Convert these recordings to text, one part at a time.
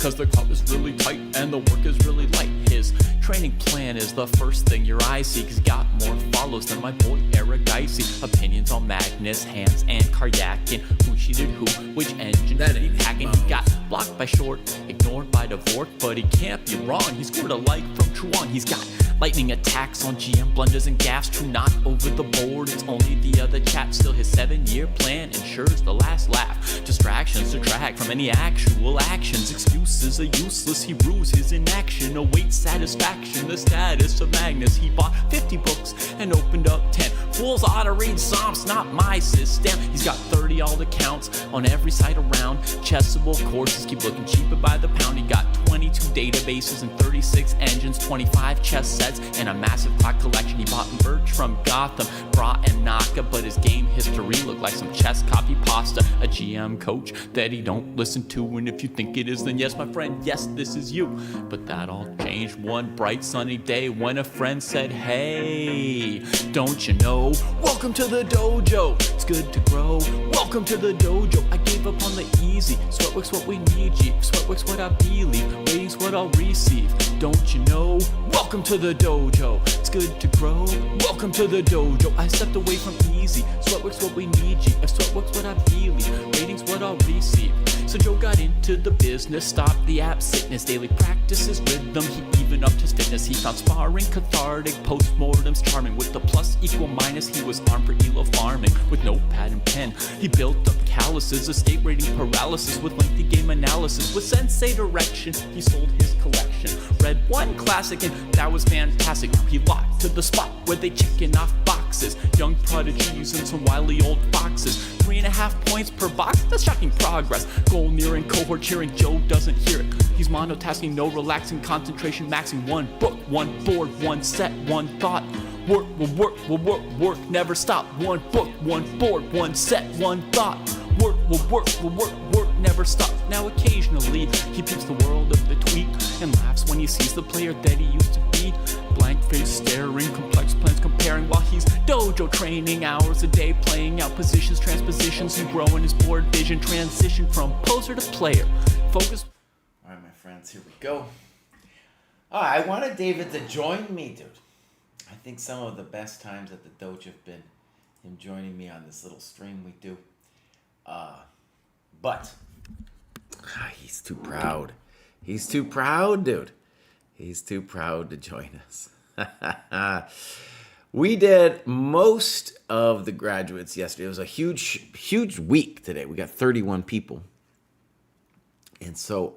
cause the crowd is really tight and the work is really light. His training plan is the first thing your eyes see, cause he got more follows than my boy Eric Dicey. Opinions on Magnus, Hans, and Karyakin. Who cheated who, which engine did he hacking? He got blocked by Short, ignored by Dvorak, but he can't be wrong. He scored a like from Truong. He's got lightning attacks on GM, blunders and gaffes. True, not over the board, it's only the other chap. Still his 7-year plan ensures the last laugh. Distractions detract from any actual actions. Excuses are useless, he rues his inaction. Awaits satisfaction, the status of Magnus. He bought 50 books and opened up 10. Fools ought to read Psalms, not my system. He's got 30 alt accounts on every site around. Chessable courses keep looking cheaper by the pound. He got 22 databases and 36 engines, 25 chess sets, and a massive clock collection. He bought merch from Gotham, Bra and Naka, but his game history looked like some chess copy pasta. A GM coach that he don't listen to, and if you think it is, then yes, my friend, yes, this is you. But that all changed one bright sunny day when a friend said, hey, don't you know? Welcome to the dojo, it's good to grow. Welcome to the dojo, I gave up on the easy. Sweatwork's what we need, G. Sweatwork's what I believe. Ratings what I'll receive. Don't you know? Welcome to the dojo, it's good to grow. Welcome to the dojo, I stepped away from easy. Sweatwork's what we need, G. If sweatwork's what I believe, ratings what I'll receive. So Joe got into the business, stopped the app sickness, daily practices rhythm, he even upped his fitness. He found sparring cathartic, postmortems charming. With the plus equal minus, he was armed for ELO farming. With notepad and pen, he built up calluses, escape rating paralysis with lengthy game analysis. With sensei direction, he sold his collection. Read one classic and that was fantastic. He locked to the spot where they checking off boxes. Young prodigies and some wily old foxes. 3.5 points per box, that's shocking progress. Goal nearing, cohort cheering, Joe doesn't hear it. He's monotasking, no relaxing, concentration maxing. One book, one board, one set, one thought. Work will work, will work, work, never stop. One book, one board, one set, one thought. Work will work, will work, work, never stop. Now occasionally, he peeps the world of the tweet and laughs when he sees the player that he used to be. Blank face staring, complex plans comparing while he's dojo training. Hours a day playing out positions, transpositions, and growing his board vision. Transition from poser to player. Focus. All right, my friends, here we go. Oh, I wanted David to join me, dude. I think some of the best times at the dojo have been him joining me on this little stream we do. But he's too proud. He's too proud, dude. He's too proud to join us. We did most of the graduates yesterday. It was a huge week today. We got 31 people. And so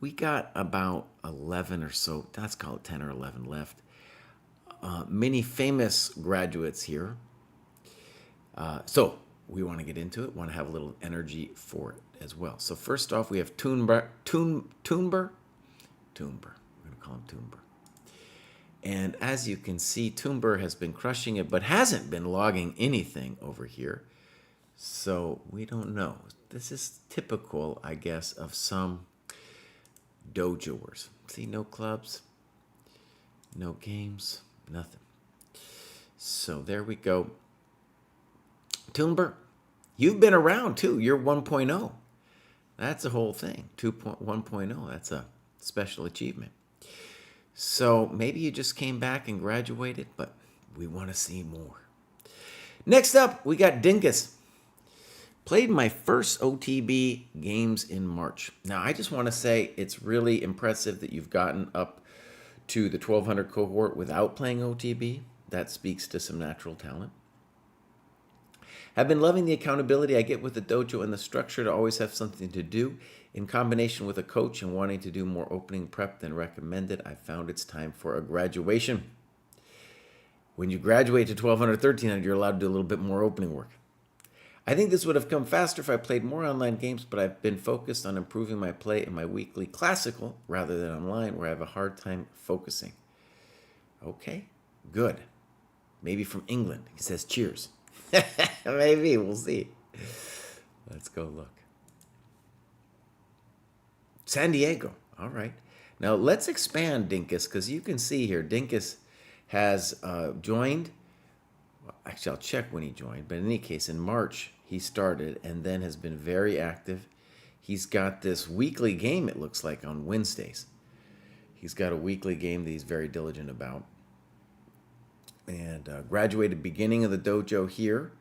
we got about 11 or so, let's call it 10 or 11 left. Many famous graduates here. So we want to get into it, want to have a little energy for it as well. So first off, we have Toonber. We're going to call him Toonber. And as you can see, Toonber has been crushing it, but hasn't been logging anything over here. So we don't know. This is typical, I guess, of some dojoers. See, no clubs, no games, nothing. So there we go. Toonber, you've been around too. You're 1.0. That's a whole thing. 1.0. That's a special achievement. So maybe you just came back and graduated, but we want to see more. Next up, we got Dinkus. Played my first OTB games in March. Now, I just want to say it's really impressive that you've gotten up to the 1200 cohort without playing OTB. That speaks to some natural talent. I've been loving the accountability I get with the dojo and the structure to always have something to do. In combination with a coach and wanting to do more opening prep than recommended, I found it's time for a graduation. When you graduate to 1200, 1300, you're allowed to do a little bit more opening work. I think this would have come faster if I played more online games, but I've been focused on improving my play in my weekly classical rather than online, where I have a hard time focusing. Okay, good. Maybe from England. He says cheers. Maybe, we'll see. Let's go look. San Diego. All right. Now let's expand Dinkus, because you can see here Dinkus has joined. Actually, I'll check when he joined, but in any case, in March he started and then has been very active. he's got this weekly game, it looks like, on Wednesdays. He's got a weekly game that he's very diligent about. And graduated beginning of the dojo here,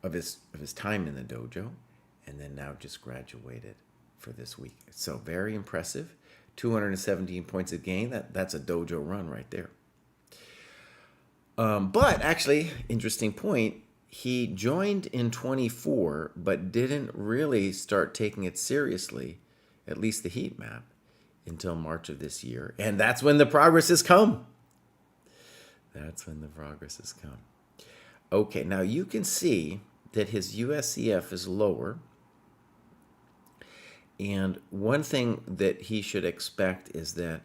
of his time in the dojo, and then now just graduated for this week. So very impressive. 217 points a game. That's a dojo run right there. But actually, interesting point, he joined in 24, but didn't really start taking it seriously, at least the heat map, until March of this year. And that's when the progress has come. That's when the progress has come. Okay, now you can see that his USCF is lower. And one thing that he should expect is that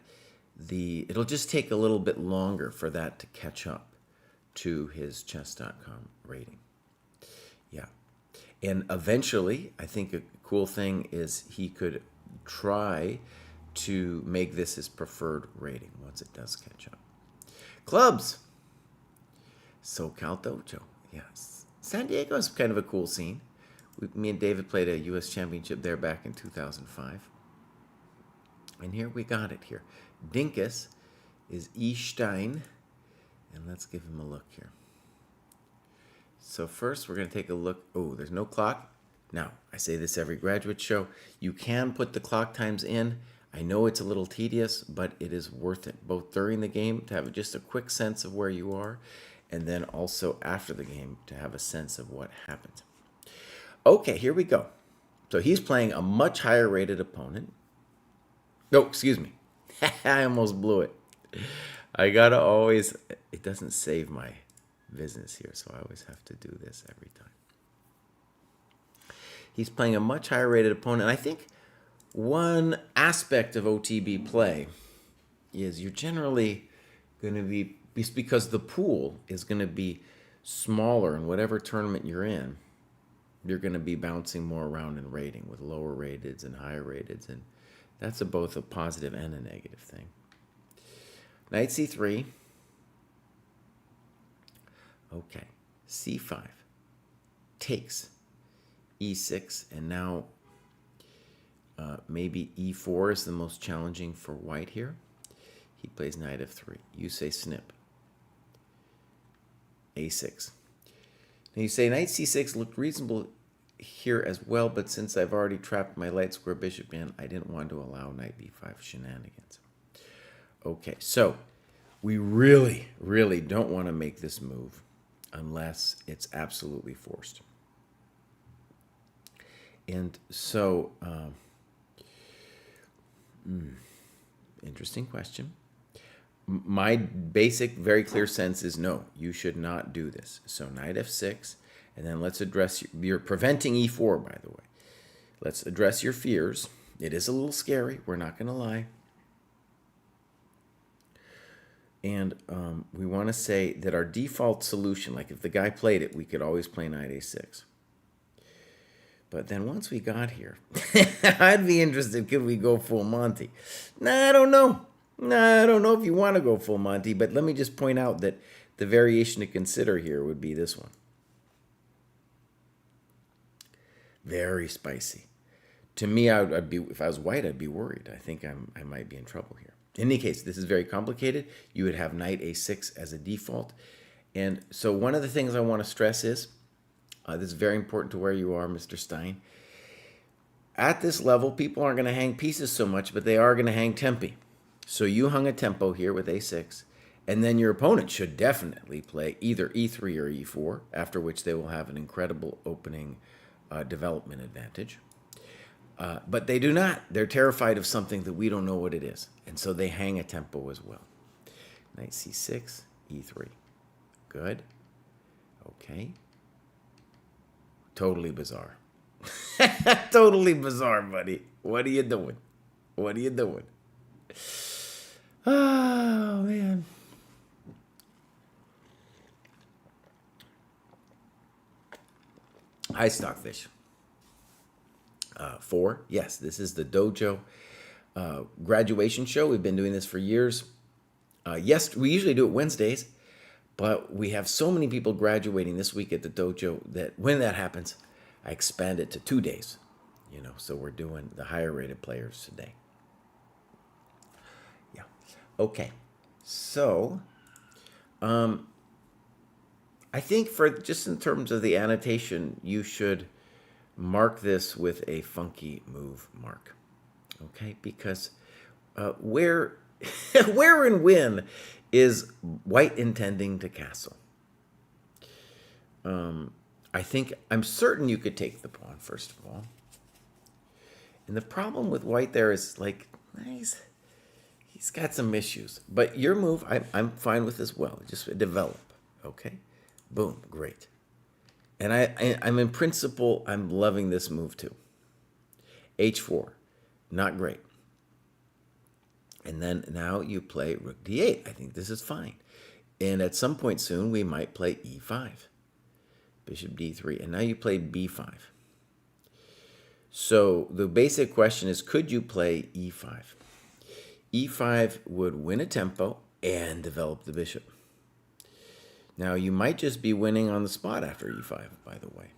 it'll just take a little bit longer for that to catch up to his chess.com rating. Yeah. And eventually, I think a cool thing is he could try to make this his preferred rating once it does catch up. Clubs. SoCal Dojo. Yes. San Diego is kind of a cool scene. Me and David played a U.S. championship there back in 2005. And here we got it here. Dinkus is E. Stein. And let's give him a look here. So first we're going to take a look. Oh, there's no clock. Now, I say this every graduate show. You can put the clock times in. I know it's a little tedious, but it is worth it, both during the game to have just a quick sense of where you are, and then also after the game to have a sense of what happened. Okay, here we go. So he's playing a much higher rated opponent. No, excuse me. I almost blew it. I gotta always, it doesn't save my business here, so I always have to do this every time. He's playing a much higher rated opponent. I think one aspect of OTB play is you're generally going to be, because the pool is going to be smaller in whatever tournament you're in, you're going to be bouncing more around in rating with lower rateds and higher rateds, and that's both a positive and a negative thing. Knight c3. Okay. c5. Takes. e6, and now maybe e4 is the most challenging for white here. He plays knight f3. You say snip. a6. Now you say knight c6 looked reasonable here as well, but since I've already trapped my light square bishop in, I didn't want to allow knight b5 shenanigans. Okay, so we really, really don't want to make this move unless it's absolutely forced. And so, interesting question. My basic, very clear sense is no, you should not do this. So knight f6, and then let's address, you're preventing e4, by the way. Let's address your fears. It is a little scary, we're not going to lie. And we want to say that our default solution, like if the guy played it, we could always play knight a6. But then once we got here, I'd be interested, could we go full Monty? Nah, I don't know. Nah, I don't know if you want to go full Monty, but let me just point out that the variation to consider here would be this one. Very spicy. To me, I'd be, if I was white, I'd be worried. I think I might be in trouble here. In any case, this is very complicated. You would have knight a6 as a default. And so one of the things I want to stress is, this is very important to where you are, Mr. Stein. At this level, people aren't going to hang pieces so much, but they are going to hang tempi. So you hung a tempo here with a6, and then your opponent should definitely play either e3 or e4, after which they will have an incredible opening development advantage. But they do not. They're terrified of something that we don't know what it is, and so they hang a tempo as well. Knight c6, e3. Good. Okay. Totally bizarre. Totally bizarre, buddy. What are you doing? What are you doing? Oh, man. Hi, Stockfish. 4. Yes, this is the dojo graduation show. We've been doing this for years. Yes, we usually do it Wednesdays, but we have so many people graduating this week at the dojo that when that happens, I expand it to 2 days. So we're doing the higher rated players today. Yeah. Okay. So, I think for just in terms of the annotation, you should mark this with a funky move mark. Okay, because where where and when is white intending to castle? I'm certain you could take the pawn first of all. And the problem with white there is like he's got some issues. But your move I'm fine with as well. Just develop. Okay, boom, great. And I'm in principle I'm loving this move too. H4, not great. And then now you play rook d8. I think this is fine. And at some point soon, we might play e5. Bishop d3. And now you play b5. So the basic question is, could you play e5? e5 would win a tempo and develop the bishop. Now, you might just be winning on the spot after e5, by the way.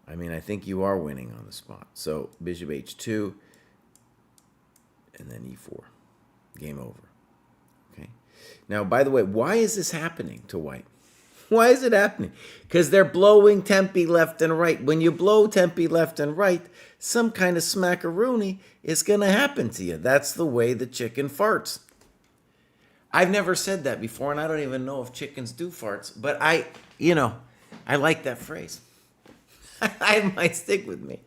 I mean, I think you are winning on the spot. So bishop h2, and then e4. Game over. Okay. Now, by the way, why is this happening to white? Why is it happening? Because they're blowing tempi left and right. When you blow tempi left and right, some kind of smackaroonie is going to happen to you. That's the way the chicken farts. I've never said that before, and I don't even know if chickens do farts, but I like that phrase. It might stick with me.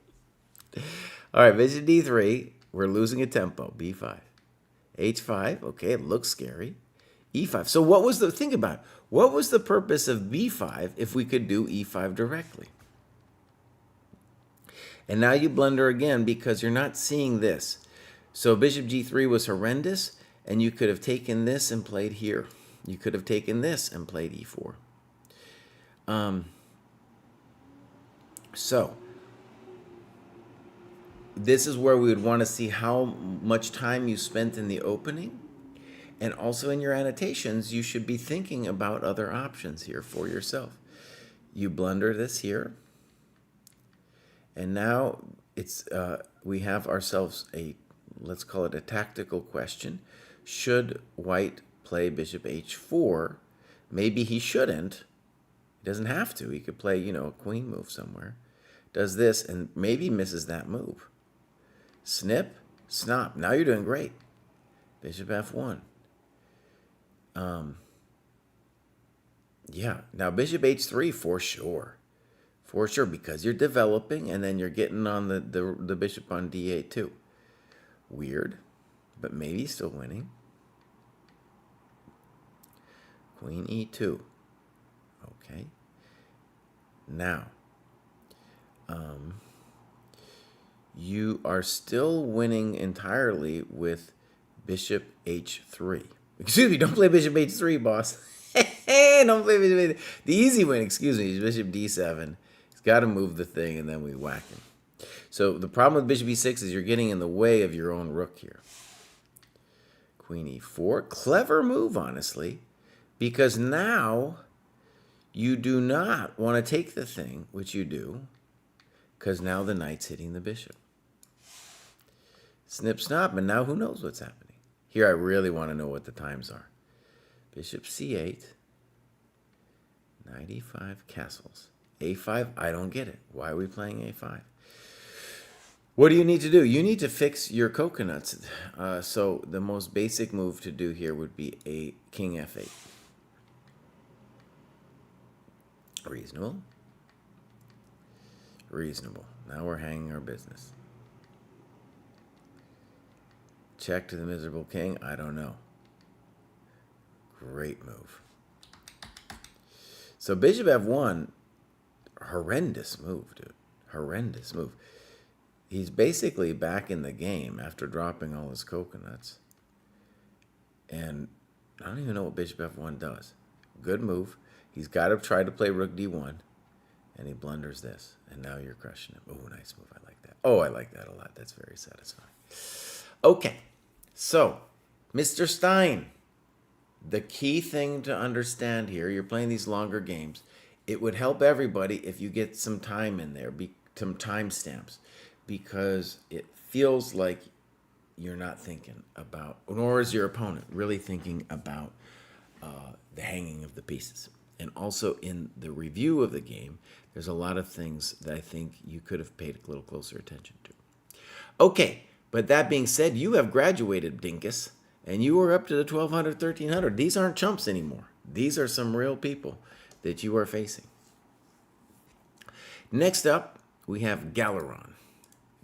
All right, bishop d3. We're losing a tempo. b5. h5. Okay, it looks scary. e5. So think about it. What was the purpose of b5 if we could do e5 directly? And now you blunder again because you're not seeing this. So bishop g3 was horrendous, and you could have taken this and played here. You could have taken this and played e4. So this is where we would want to see how much time you spent in the opening. And also in your annotations, you should be thinking about other options here for yourself. You blunder this here. And now we have ourselves let's call it a tactical question. Should white play bishop h4? Maybe he shouldn't. He doesn't have to. He could play, a queen move somewhere. Does this and maybe misses that move. Snip, snop. Now you're doing great. Bishop f1. Yeah. Now bishop h3 for sure. For sure, because you're developing and then you're getting on the bishop on d8 too. Weird, but maybe still winning. Queen e2. Okay. Now, you are still winning entirely with bishop h3. Excuse me, don't play bishop h3, boss. Don't play bishop h3. The easy win, excuse me, is bishop d7. He's got to move the thing, and then we whack him. So the problem with bishop e6 is you're getting in the way of your own rook here. Queen e4. Clever move, honestly, because now you do not want to take the thing, which you do, because now the knight's hitting the bishop. Snip, snap, and now who knows what's happening. Here I really want to know what the times are. Bishop c8. Knight e5, castles. a5, I don't get it. Why are we playing a5? What do you need to do? You need to fix your coconuts. So the most basic move to do here would be a king f8. Reasonable. Reasonable. Now we're hanging our business. Check to the miserable king. I don't know. Great move. So bishop f1, horrendous move, dude. Horrendous move. He's basically back in the game after dropping all his coconuts. And I don't even know what bishop f1 does. Good move. He's got to try to play rook d1. And he blunders this. And now you're crushing him. Oh, nice move. I like that. Oh, I like that a lot. That's very satisfying. Okay. So, Mr. Stein, the key thing to understand here, you're playing these longer games. It would help everybody if you get some time in there. some timestamps because it feels like you're not thinking about, nor is your opponent really thinking about the hanging of the pieces. And also in the review of the game, there's a lot of things that I think you could have paid a little closer attention to. Okay, but that being said, you have graduated, Dinkus, and you are up to the 1200, 1300. These aren't chumps anymore. These are some real people that you are facing. Next up, we have Galeron.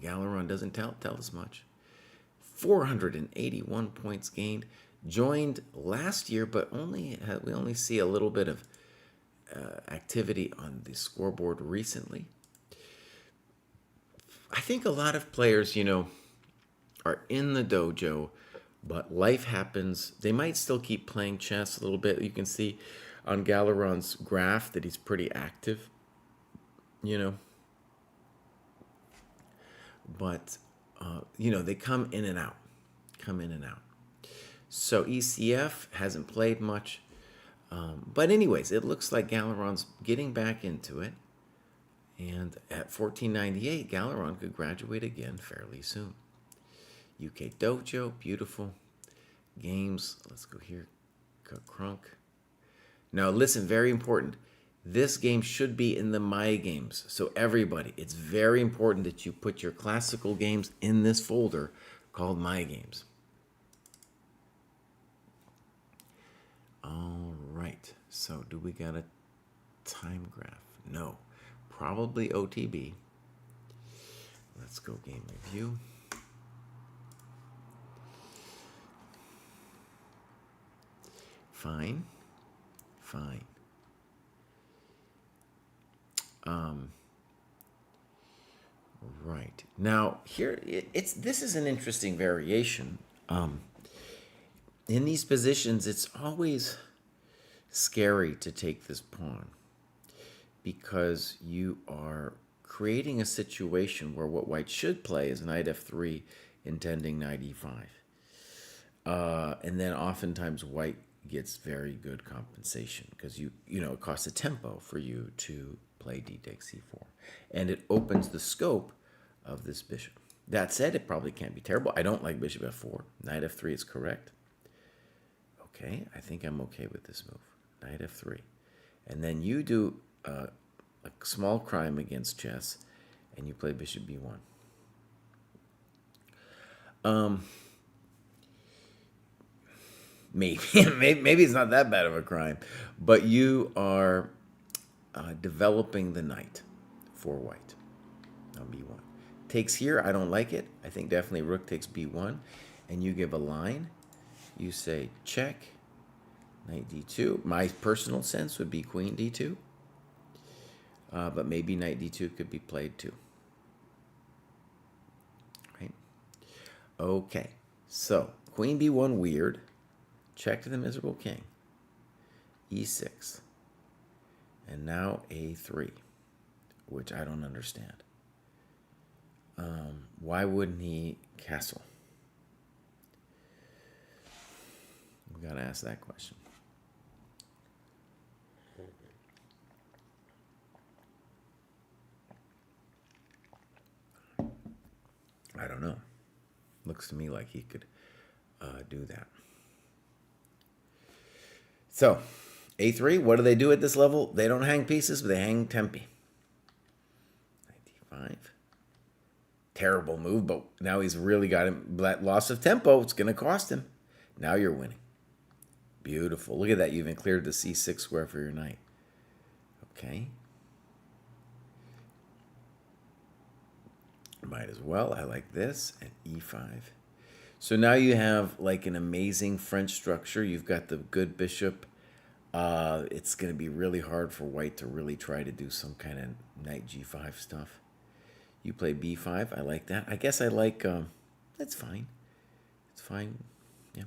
Galeron doesn't tell us much. 481 points gained. Joined last year, but we only see a little bit of activity on the scoreboard recently. I think a lot of players, are in the dojo, but life happens. They might still keep playing chess a little bit. You can see on Galeron's graph that he's pretty active, But, they come in and out. So ECF hasn't played much. But anyways, it looks like Galeron's getting back into it. And at 1498, Galeron could graduate again fairly soon. UK Dojo, beautiful. Games, let's go here. Crunk. Now listen, very important. This game should be in the My Games. So everybody, it's very important that you put your classical games in this folder called My Games. All right. So do we got a time graph? No. Probably OTB. Let's go game review. Fine. Right. Now, here, this is an interesting variation. In these positions, it's always scary to take this pawn because you are creating a situation where what white should play is knight f3, intending knight e5. And then oftentimes white gets very good compensation because it costs a tempo for you to play d takes c4, and it opens the scope of this bishop. That said, it probably can't be terrible. I don't like bishop f4. Knight f3 is correct. Okay, I think I'm okay with this move. Knight f3, and then you do a small crime against chess, and you play bishop b1. Maybe it's not that bad of a crime, but you are developing the knight for white on b1. Takes here, I don't like it. I think definitely rook takes b1, and you give a line. You say check, knight d2. My personal sense would be queen d2, but maybe knight d2 could be played too. Right? Okay, so queen b1 weird. Check to the miserable king. e6. And now a3, which I don't understand. Why wouldn't he castle? We got to ask that question. I don't know. Looks to me like he could do that. So, a3, what do they do at this level? They don't hang pieces, but they hang tempi. Knight d5. Terrible move, but now he's really got him. That loss of tempo, it's going to cost him. Now you're winning. Beautiful. Look at that. You even cleared the c6 square for your knight. Okay. Might as well. I like this. And e5. So now you have like an amazing French structure. You've got the good bishop. It's going to be really hard for white to really try to do some kind of knight g5 stuff. You play b5. I like that. I guess I like, that's fine. It's fine. Yeah.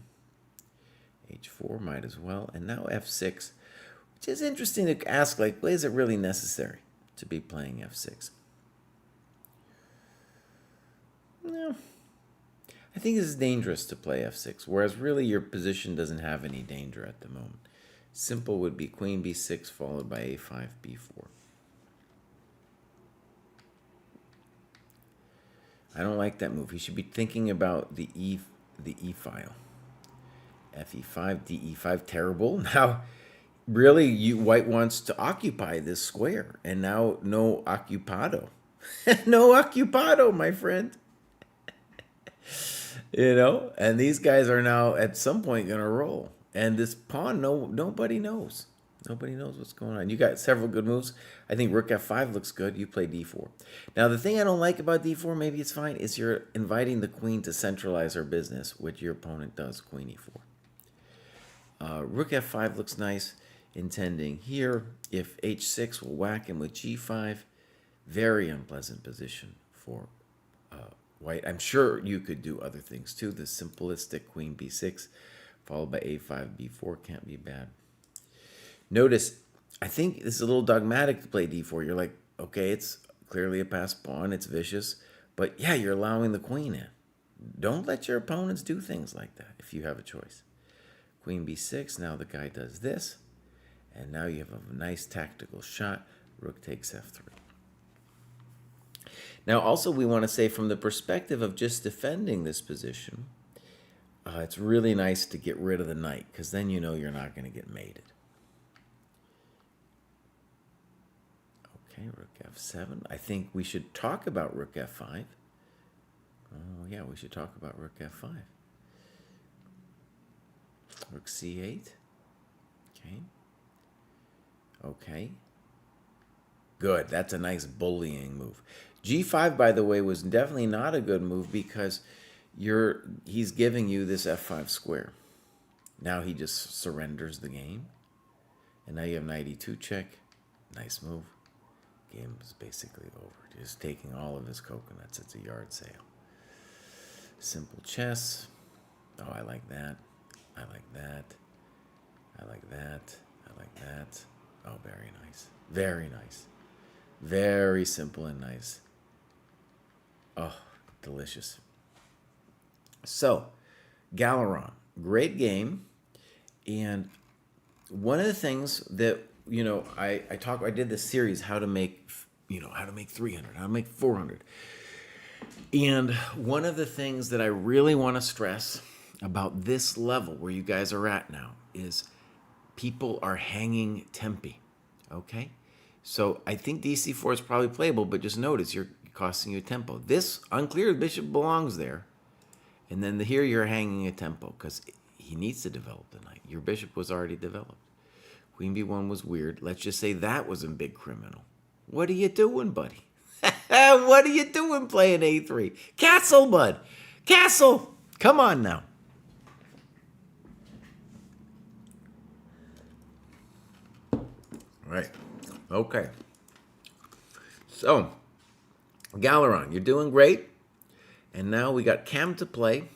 h4 might as well. And now f6, which is interesting to ask, like, well, is it really necessary to be playing f6? No. I think this is dangerous to play f6, whereas really your position doesn't have any danger at the moment. Simple would be queen b6 followed by a5, b4. I don't like that move. He should be thinking about the E file. Fe5, De5, terrible. Now, really, white wants to occupy this square, and now no occupado. No occupado, my friend. And these guys are now at some point going to roll. And this pawn, nobody knows. Nobody knows what's going on. You got several good moves. I think rook f5 looks good. You play d4. Now, the thing I don't like about d4, maybe it's fine, is you're inviting the queen to centralize her business, which your opponent does, queen e4. Rook f5 looks nice, intending here. If h6 will whack him with g5, very unpleasant position for white. I'm sure you could do other things too. The simplistic queen b6 followed by a5, b4 can't be bad. Notice, I think this is a little dogmatic to play d4. You're like, okay, it's clearly a passed pawn. It's vicious. But yeah, you're allowing the queen in. Don't let your opponents do things like that if you have a choice. Queen b6, now the guy does this. And now you have a nice tactical shot. Rook takes f3. Now, also, we want to say from the perspective of just defending this position, it's really nice to get rid of the knight, because then you know you're not going to get mated. Okay, rook f7. I think we should talk about rook f5. Oh, yeah, we should talk about rook f5. Rook c8. Okay. Okay. Good. That's a nice bullying move. g5, by the way, was definitely not a good move because he's giving you this f5 square. Now he just surrenders the game. And now you have knight e2 check. Nice move. Game is basically over. Just taking all of his coconuts. It's a yard sale. Simple chess. Oh, I like that. I like that. I like that. I like that. Oh, very nice. Very nice. Very simple and nice. Oh, delicious. So, Galeron, great game. And one of the things that, I did this series, how to make 300, how to make 400. And one of the things that I really want to stress about this level where you guys are at now is people are hanging tempi, okay? So I think DC4 is probably playable, but just notice you're costing you a tempo. This unclear bishop belongs there, and then here you're hanging a tempo because he needs to develop the knight. Your bishop was already developed. Queen b1 was weird. Let's just say that was a big criminal. What are you doing, buddy? What are you doing playing a3? Castle, bud. Castle. Come on now. Right. Okay. So, Galeron, you're doing great. And now we got Cam to play.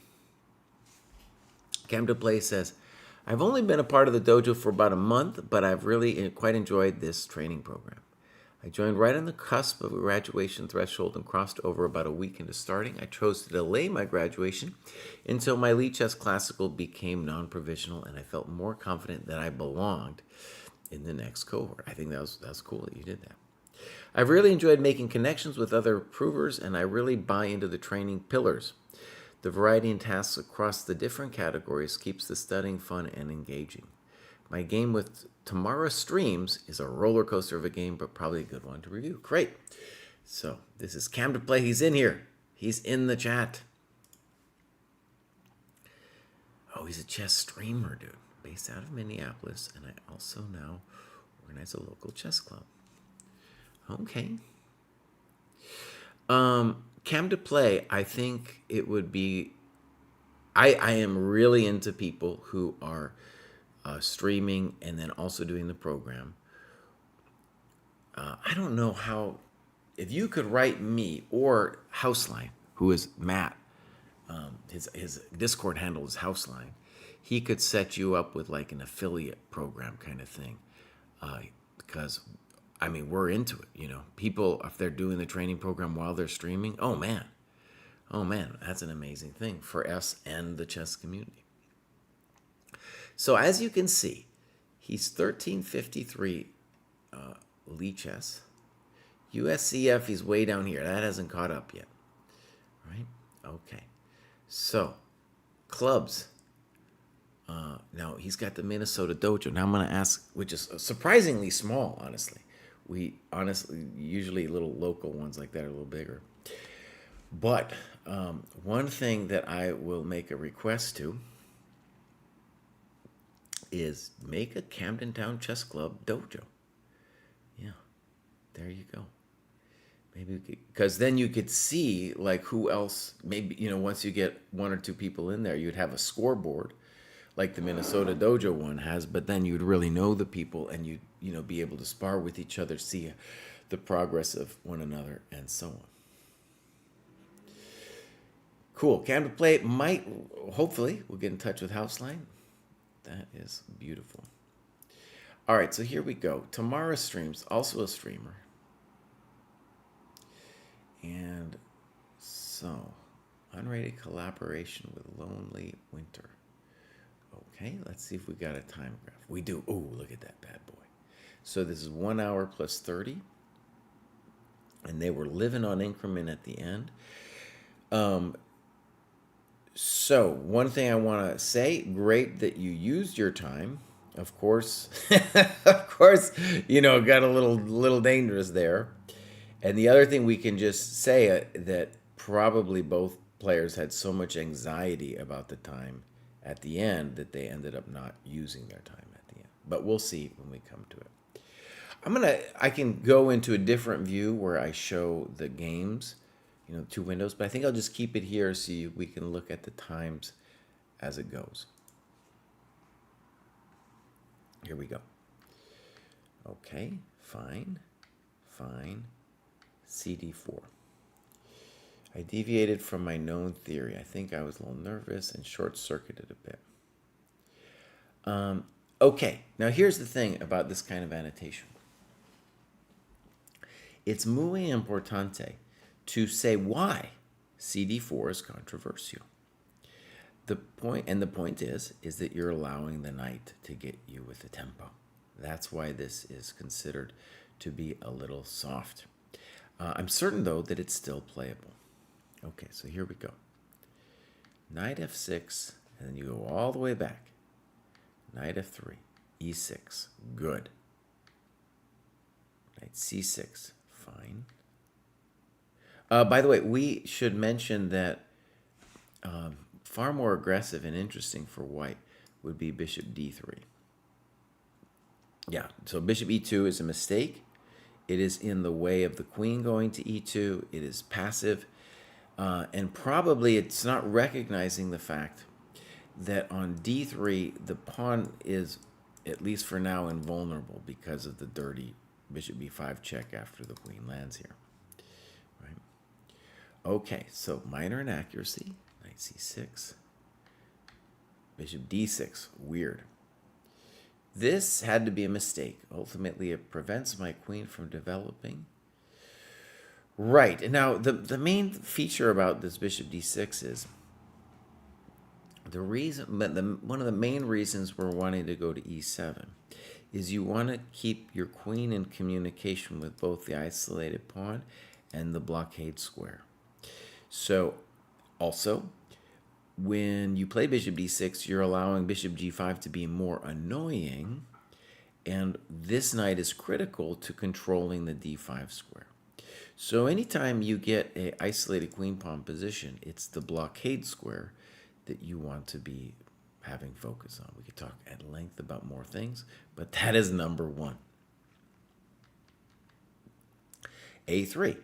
Cam to play says, I've only been a part of the dojo for about a month, but I've really quite enjoyed this training program. I joined right on the cusp of a graduation threshold and crossed over about a week into starting. I chose to delay my graduation until my Lichess Classical became non-provisional, and I felt more confident that I belonged in the next cohort. I think that was cool that you did that. I've really enjoyed making connections with other provers, and I really buy into the training pillars. The variety in tasks across the different categories keeps the studying fun and engaging. My game with Tamara Streams is a roller coaster of a game, but probably a good one to review. Great. So this is Cam to play. He's in here. He's in the chat. Oh, he's a chess streamer, dude. Based out of Minneapolis, and I also now organize a local chess club. Okay. Cam to play, I think it would be... I am really into people who are streaming and then also doing the program. I don't know how... If you could write me or Houseline, who is Matt, his Discord handle is Houseline, he could set you up with like an affiliate program kind of thing. Because, I mean, we're into it, People, if they're doing the training program while they're streaming, oh man, that's an amazing thing for us and the chess community. So as you can see, he's 1353 Lichess. USCF, he's way down here. That hasn't caught up yet. right? Okay. So, clubs. Now, he's got the Minnesota Dojo. Now I'm going to ask, which is surprisingly small, honestly. We honestly, usually little local ones like that are a little bigger. But one thing that I will make a request to is make a Camden Town Chess Club dojo. Yeah, there you go. Maybe because then you could see like who else. Maybe once you get one or two people in there, you'd have a scoreboard, like the Minnesota Dojo one has. But then you'd really know the people, and you'd be able to spar with each other, see the progress of one another, and so on. Cool. Camden Play might hopefully we'll get in touch with Houseline. That is beautiful. All right, so here we go. Tamara streams, also a streamer. And so, unrated collaboration with Lonely Winter. Okay, let's see if we got a time graph. We do. Oh, look at that bad boy. So this is 1 hour plus 30. And they were living on increment at the end. So one thing I want to say, great that you used your time. Of course, got a little dangerous there. And the other thing we can just say that probably both players had so much anxiety about the time at the end that they ended up not using their time at the end. But we'll see when we come to it. I can go into a different view where I show the games, 2 windows, but I think I'll just keep it here so we can look at the times as it goes. Here we go. Okay, fine, CD4. I deviated from my known theory. I think I was a little nervous and short-circuited a bit. Okay, now here's the thing about this kind of annotation. It's muy importante to say why CD4 is controversial. The point is that you're allowing the knight to get you with the tempo. That's why this is considered to be a little soft. I'm certain, though, that it's still playable. Okay, so here we go. Knight f6, and then you go all the way back. Knight f3, e6, good. Knight c6, fine. By the way, we should mention that far more aggressive and interesting for white would be bishop d3. Yeah, so bishop e2 is a mistake. It is in the way of the queen going to e2. It is passive. And probably it's not recognizing the fact that on d3, the pawn is, at least for now, invulnerable because of the dirty bishop b5 check after the queen lands here. Right? Okay, so minor inaccuracy. Knight c6. Bishop d6. Weird. This had to be a mistake. Ultimately, it prevents my queen from developing. Right. And now, the main feature about this bishop d6 is one of the main reasons we're wanting to go to e7 is you want to keep your queen in communication with both the isolated pawn and the blockade square. So, also, when you play bishop d6, you're allowing bishop g5 to be more annoying, and this knight is critical to controlling the d5 square. So anytime you get an isolated queen pawn position, it's the blockade square that you want to be having focus on. We could talk at length about more things, but that is number one. A3.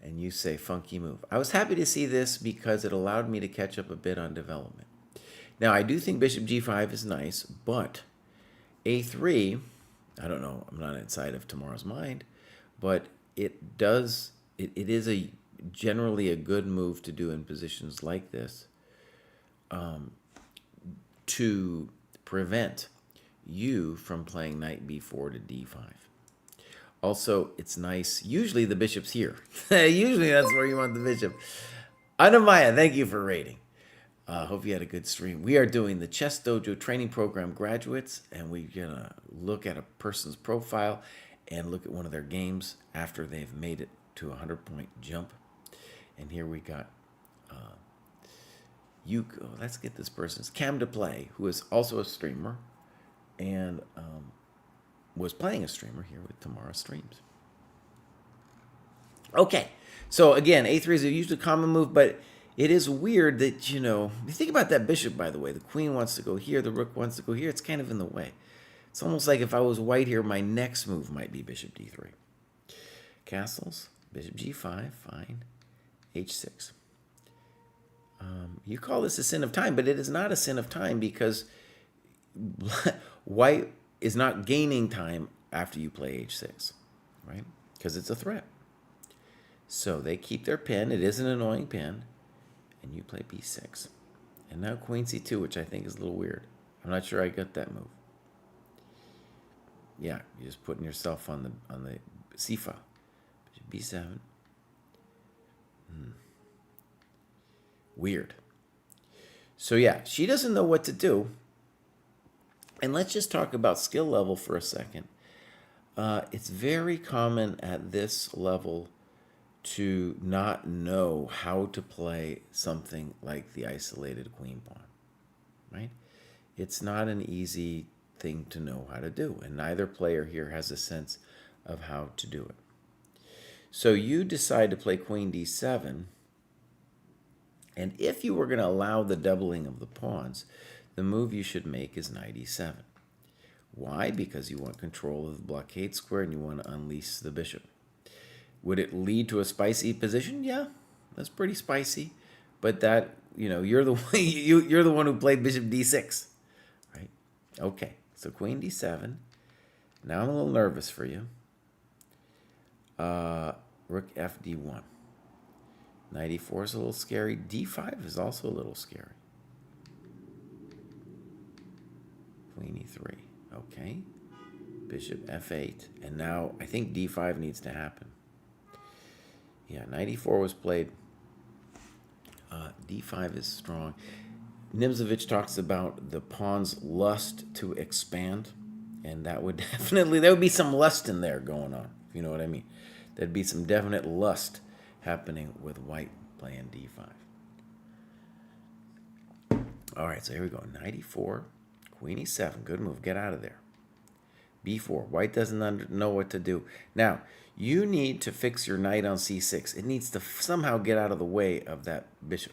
And you say, funky move. I was happy to see this because it allowed me to catch up a bit on development. Now, I do think bishop g5 is nice, but a3, I don't know, I'm not inside of tomorrow's mind, but it is generally a good move to do in positions like this to prevent you from playing knight b4 to d5. Also, it's nice. Usually the bishop's here. Usually that's where you want the bishop. Anamaya, thank you for rating. Hope you had a good stream. We are doing the ChessDojo Training Program graduates, and we're going to look at a person's profile and look at one of their games after they've made it to a 100-point jump. And here we got you go, let's get this person's Cam to Play, who is also a streamer and was playing a streamer here with Tomorrow Streams. Okay, so again, a3 is a usually common move, but it is weird that, you think about that bishop, by the way. The queen wants to go here, the rook wants to go here. It's kind of in the way. It's almost like if I was white here, my next move might be bishop d3. Castles, bishop g5, fine. h6. You call this a sin of time, but it is not a sin of time because white is not gaining time after you play h6, right? Because it's a threat. So they keep their pin. It is an annoying pin. And you play b6. And now queen c2, which I think is a little weird. I'm not sure I got that move. Yeah, you're just putting yourself on the c file. b7. Weird. So yeah, she doesn't know what to do. And let's just talk about skill level for a second. It's very common at this level to not know how to play something like the isolated queen pawn, right? It's not an easy thing to know how to do, and neither player here has a sense of how to do it. So you decide to play queen d7, and if you were going to allow the doubling of the pawns, the move you should make is knight e7. Why? Because you want control of the blockade square and you want to unleash the bishop. Would it lead to a spicy position? Yeah, that's pretty spicy. But that, you're the one, you're the one who played bishop d6, right? Okay, so queen d7. Now I'm a little nervous for you. Rook f d1. Knight e4 is a little scary. d5 is also a little scary. Queen e3. Okay. Bishop f8. And now I think d5 needs to happen. Yeah, knight e4 was played. d5 is strong. Nimzovich talks about the pawn's lust to expand. And that would there would be some lust in there going on, if you know what I mean. There'd be some definite lust happening with white playing d5. All right, so here we go. Knight e4, queen e7. Good move. Get out of there. b4. White doesn't know what to do. Now, you need to fix your knight on c6. It needs to somehow get out of the way of that bishop.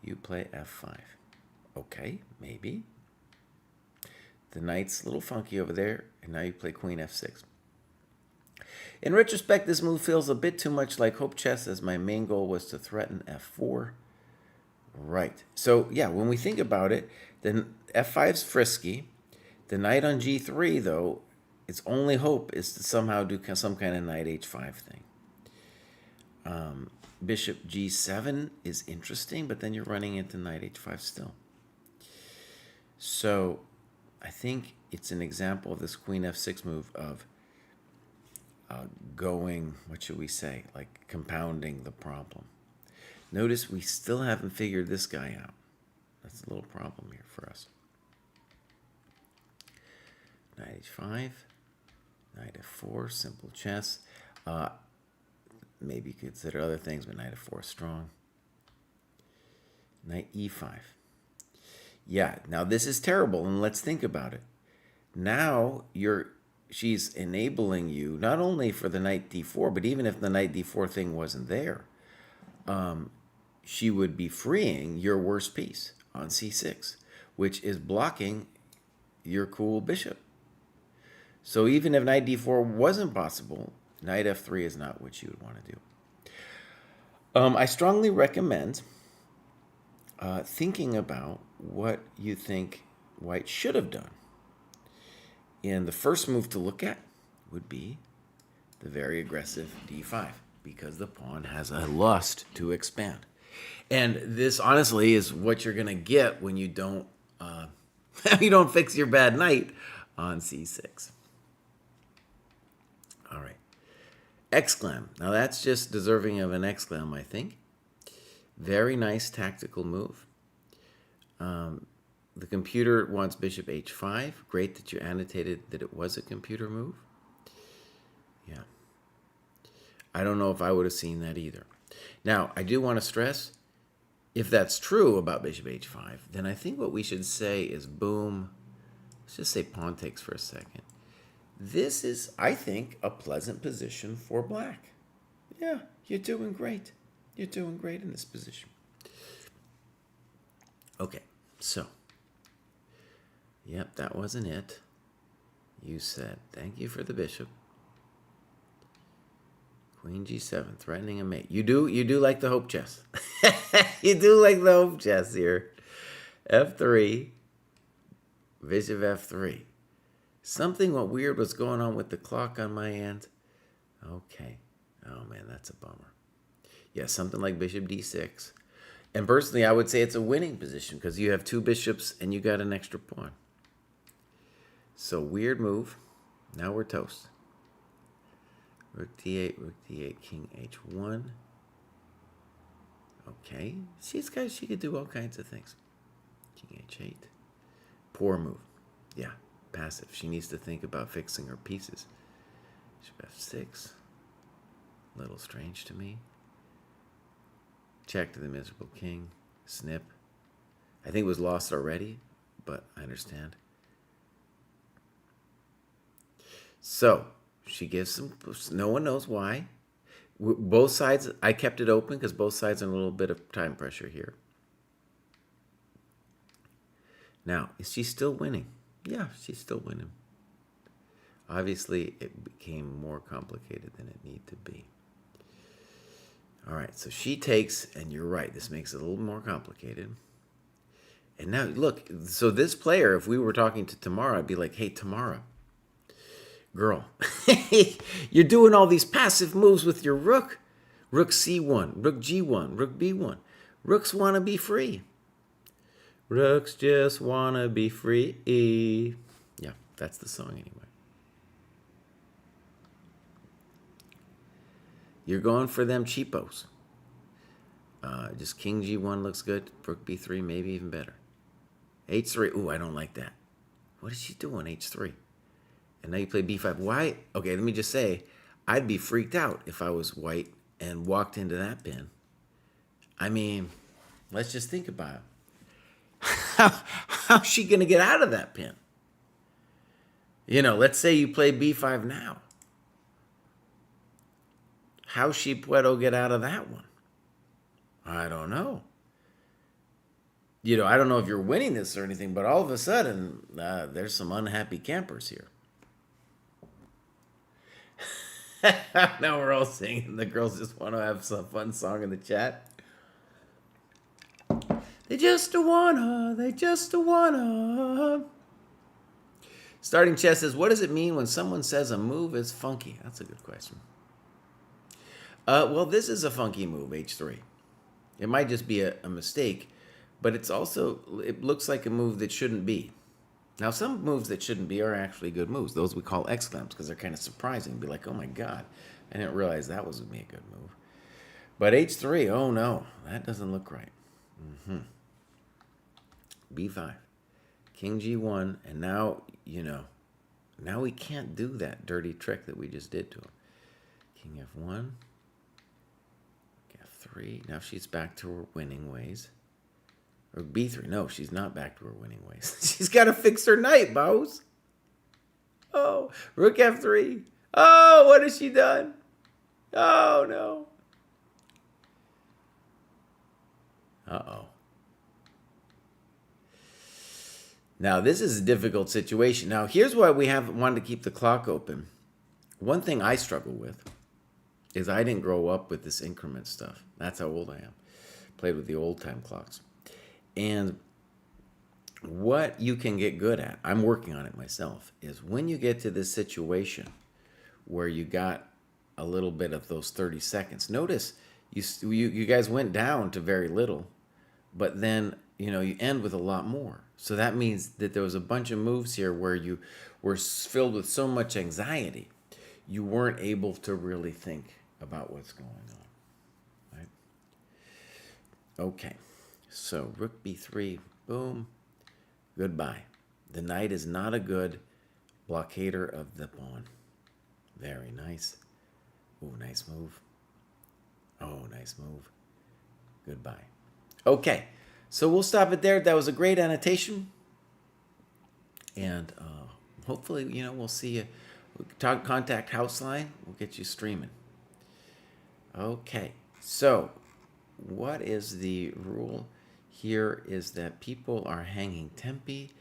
You play f5. Okay, maybe. The knight's a little funky over there, and now you play queen f6. In retrospect, this move feels a bit too much like Hope Chess, as my main goal was to threaten f4. Right. So, yeah, when we think about it, then f5's frisky. The knight on g3, though, its only hope is to somehow do some kind of knight h5 thing. Bishop g7 is interesting, but then you're running into knight h5 still. So I think it's an example of this queen f6 move of going, what should we say, like compounding the problem. Notice we still haven't figured this guy out. That's a little problem here for us. Knight h5, knight f4, simple chess. Maybe consider other things, but knight f4 is strong. Knight e5. Yeah, now this is terrible, and let's think about it. Now she's enabling you not only for the knight d4, but even if the knight d4 thing wasn't there, she would be freeing your worst piece on c6, which is blocking your cool bishop. So even if knight d4 wasn't possible, knight f3 is not what you would want to do. I strongly recommend thinking about what you think white should have done. And the first move to look at would be the very aggressive d5, because the pawn has a lust to expand. And this, honestly, is what you're going to get when you don't fix your bad knight on c6. All right. Exclam. Now that's just deserving of an exclam, I think. Very nice tactical move. The computer wants bishop h5. Great that you annotated that it was a computer move. Yeah. I don't know if I would have seen that either. Now, I do want to stress, if that's true about bishop h5, then I think what we should say is boom. Let's just say pawn takes for a second. This is, I think, a pleasant position for black. Yeah, you're doing great. You're doing great in this position. Okay, so. Yep, that wasn't it. You said, thank you for the bishop. Queen g7, threatening a mate. You do like the hope chess. You do like the hope chess here. f3, bishop f3. Something weird was going on with the clock on my end. Okay. Oh, man, that's a bummer. Yeah, something like bishop d6. And personally, I would say it's a winning position because you have two bishops and you got an extra pawn. So, weird move. Now we're toast. Rook d8, king h1. Okay. She could do all kinds of things. King h8. Poor move. Yeah, passive. She needs to think about fixing her pieces. Bishop f6. A little strange to me. Check to the miserable king. Snip. I think it was lost already, but I understand. So, she gives some, no one knows why. Both sides, I kept it open because both sides are in a little bit of time pressure here. Now, is she still winning? Yeah, she's still winning. Obviously, it became more complicated than it needed to be. All right, so she takes, and you're right, this makes it a little more complicated. And now, look, so this player, if we were talking to Tamara, I'd be like, hey, Tamara, girl, you're doing all these passive moves with your rook. Rook c1, rook g1, rook b1. Rooks want to be free. Rooks just want to be free. Yeah, that's the song anyway. You're going for them cheapos. Just king g1 looks good. Rook b3, maybe even better. h3. Ooh, I don't like that. What is she doing, h3? And now you play b5. Why? Okay, let me just say, I'd be freaked out if I was white and walked into that pin. I mean, let's just think about it. How's she going to get out of that pin? You know, let's say you play b5 now. How's she Puedo get out of that one? I don't know. You know, I don't know if you're winning this or anything, but all of a sudden, there's some unhappy campers here. Now we're all singing. The girls just want to have some fun song in the chat. They just wanna. Starting Chess says, what does it mean when someone says a move is funky? That's a good question. Well, this is a funky move, h3. It might just be a mistake, but it looks like a move that shouldn't be. Now, some moves that shouldn't be are actually good moves. Those we call exclams because they're kind of surprising. Be like, oh my God, I didn't realize that was going to be a good move. But h3, oh no, that doesn't look right. b5, king g1, and now, you know, now we can't do that dirty trick that we just did to him. King f1. F3. Now she's back to her winning ways. Or b3. No, she's not back to her winning ways. She's got to fix her knight, boss. Oh, rook f3. Oh, what has she done? Oh, no. Uh-oh. Now, this is a difficult situation. Now, here's why we wanted to keep the clock open. One thing I struggle with is I didn't grow up with this increment stuff. That's how old I am. Played with the old-time clocks. And what you can get good at, I'm working on it myself, is when you get to this situation where you got a little bit of those 30 seconds. Notice you guys went down to very little, but then, you know, you end with a lot more. So that means that there was a bunch of moves here where you were filled with so much anxiety, you weren't able to really think about what's going on. Right? Okay. So rook b3, boom, goodbye. The knight is not a good blockader of the pawn. Very nice. Ooh, nice move. Oh, nice move. Goodbye. Okay, so we'll stop it there. That was a great annotation. And hopefully, we'll see you. Contact Houseline. We'll get you streaming. Okay, so what is the rule here is that people are hanging tempi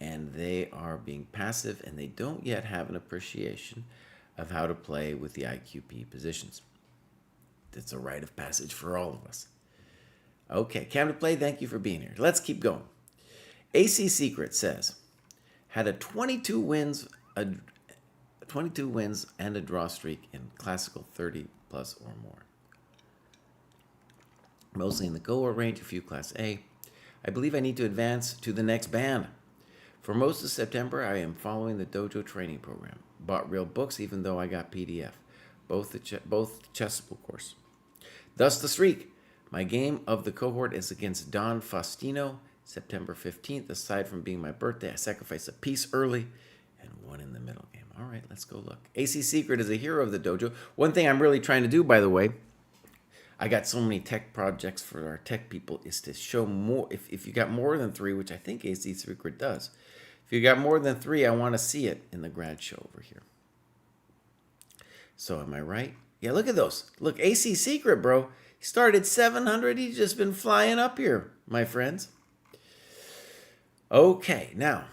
and they are being passive and they don't yet have an appreciation of how to play with the IQP positions. That's a rite of passage for all of us. Okay, Cam to Play, thank you for being here. Let's keep going. AC Secret says, had a 22 wins and a draw streak in classical 30 plus or more. Mostly in the cohort range, a few class A. I believe I need to advance to the next band. For most of September, I am following the Dojo Training Program. Bought real books, even though I got PDF. Both the Chessable course. Thus the streak. My game of the cohort is against Don Faustino, September 15th. Aside from being my birthday, I sacrificed a piece early and one in the middle game. All right, let's go look. AC Secret is a hero of the dojo. One thing I'm really trying to do, by the way, I got so many tech projects for our tech people, is to show more. If you got more than 3, which I think AC Secret does, if you got more than 3, I want to see it in the grad show over here. So am I right? Yeah, look at those. Look, AC Secret, bro. He started 700. He's just been flying up here, my friends. Okay, now,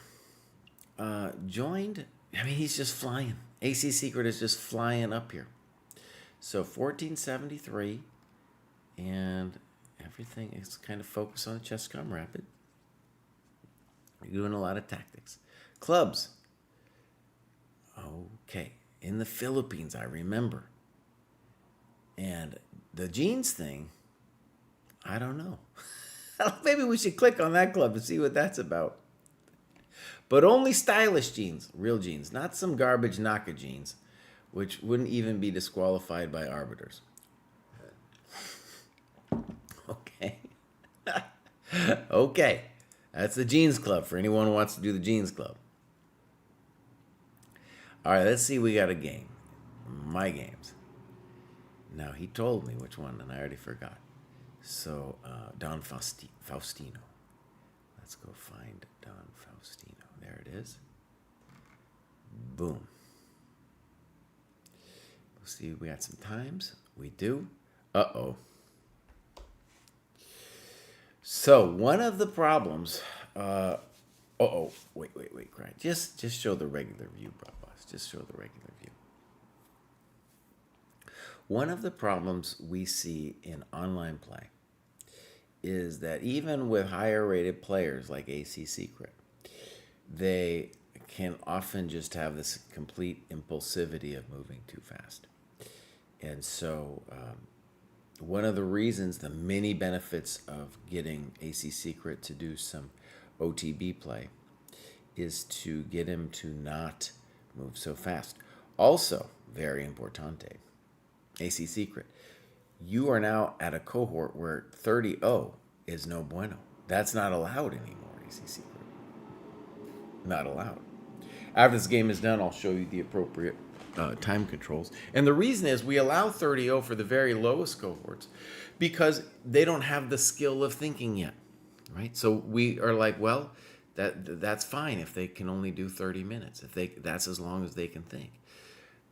joined. I mean, he's just flying. AC Secret is just flying up here. So 1473, and everything is kind of focused on Chess.com Rapid. You're doing a lot of tactics. Clubs. Okay, in the Philippines, I remember. And the jeans thing, I don't know. Maybe we should click on that club and see what that's about. But only stylish jeans, real jeans, not some garbage Naka jeans, which wouldn't even be disqualified by arbiters. Okay. Okay. That's the jeans club for anyone who wants to do the jeans club. All right, let's see. We got a game. My games. Now, he told me which one, and I already forgot. So, Don Faustino. Let's go find Don Faustino. There it is. Boom. We'll see, we got some times. We do. Uh-oh. So, one of the problems... Wait. Right. Just show the regular view, boss. Just show the regular view. One of the problems we see in online play is that even with higher rated players like AC Secret, they can often just have this complete impulsivity of moving too fast. And so one of the reasons, the many benefits of getting AC Secret to do some OTB play is to get him to not move so fast. Also, very importante, AC Secret, you are now at a cohort where 30-0 is no bueno. That's not allowed anymore, AC Secret. Not allowed. After this game is done, I'll show you the appropriate time controls. And the reason is we allow 30-0 for the very lowest cohorts because they don't have the skill of thinking yet, right? So we are like, well, that's fine if they can only do 30 minutes. That's as long as they can think.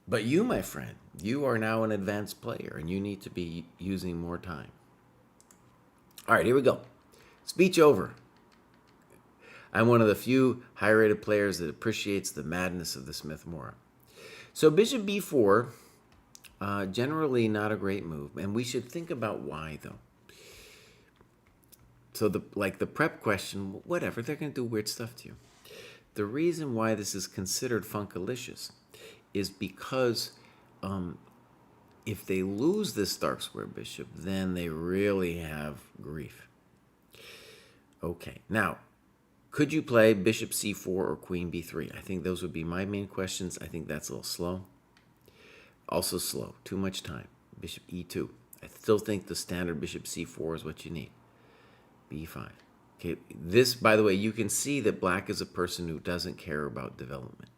But you, my friend, you are now an advanced player, and you need to be using more time. All right, here we go. Speech over. I'm one of the few high-rated players that appreciates the madness of the Smith-Morra. So bishop b4, generally not a great move, and we should think about why, though. So the prep question, whatever, they're going to do weird stuff to you. The reason why this is considered funkalicious is because if they lose this dark square bishop, then they really have grief. Okay, now, could you play bishop c4 or queen b3? I think those would be my main questions. I think that's a little slow. Also slow, too much time. Bishop e2. I still think the standard bishop c4 is what you need. b5. Okay, this, by the way, you can see that black is a person who doesn't care about development.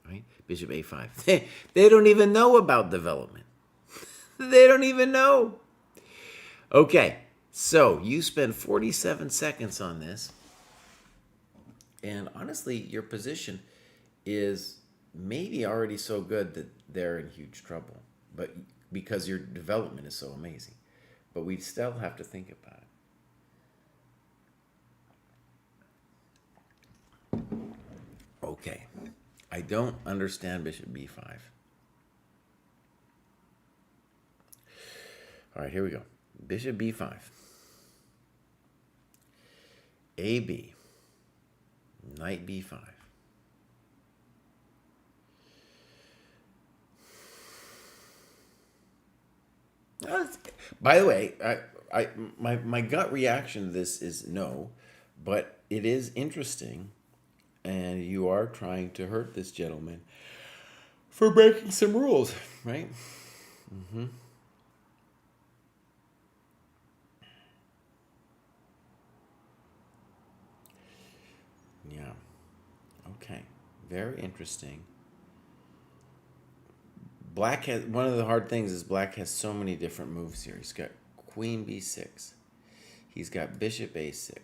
Right? Bishop a5. They don't even know about development. They don't even know. Okay, So you spend 47 seconds on this, and honestly, your position is maybe already so good that they're in huge trouble, but because your development is so amazing. But we still have to think about it. Okay, I don't understand bishop b5. All right, here we go. Bishop b5. AB. Knight b5. By the way, my gut reaction to this is no, but it is interesting, and you are trying to hurt this gentleman for breaking some rules, right? Mm-hmm. Yeah. Okay. Very interesting. Black has one of the hard things is black has so many different moves here. He's got queen b6. He's got bishop a6.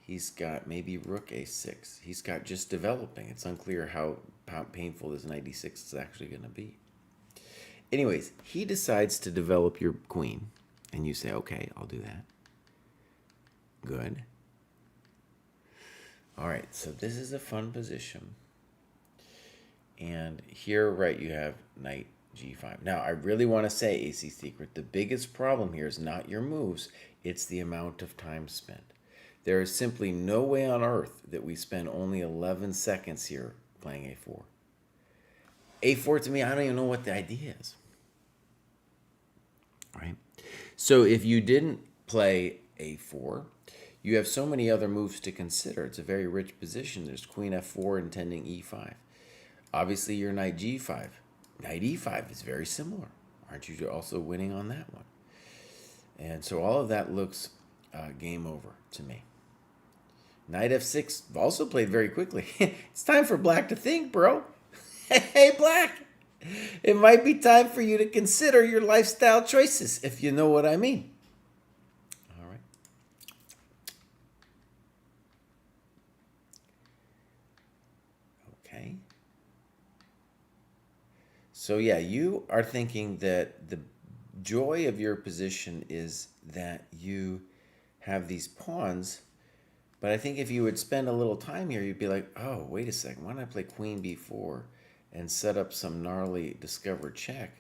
He's got maybe rook a6. He's got just developing. It's unclear how painful this knight d6 is actually going to be. Anyways, he decides to develop your queen, and you say, okay, I'll do that. Good. All right, so this is a fun position. And here, right, you have knight g5. Now, I really want to say, AC Secret, the biggest problem here is not your moves, it's the amount of time spent. There is simply no way on earth that we spend only 11 seconds here playing a4. a4 to me, I don't even know what the idea is. Right? So if you didn't play a4, you have so many other moves to consider. It's a very rich position. There's queen f4 intending e5. Obviously, your knight g5. Knight e5 is very similar. Aren't you also winning on that one? And so all of that looks game over to me. Knight f6 also played very quickly. It's time for black to think, bro. Hey, black. It might be time for you to consider your lifestyle choices, if you know what I mean. All right. Okay. So yeah, you are thinking that the joy of your position is that you have these pawns, but I think if you would spend a little time here, you'd be like, oh, wait a second, why don't I play queen b4 and set up some gnarly discover check?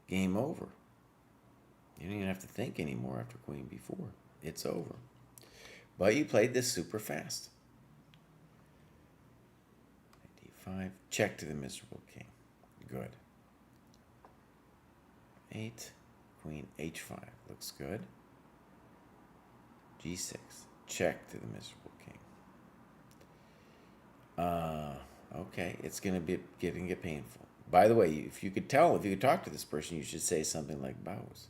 Game over. You don't even have to think anymore after queen b4. It's over. But you played this super fast. d5, check to the miserable king. Good. 8, queen h5, looks good. g6, check to the miserable king. Okay, it's gonna get painful. By the way, if you could talk to this person, you should say something like, "Bows,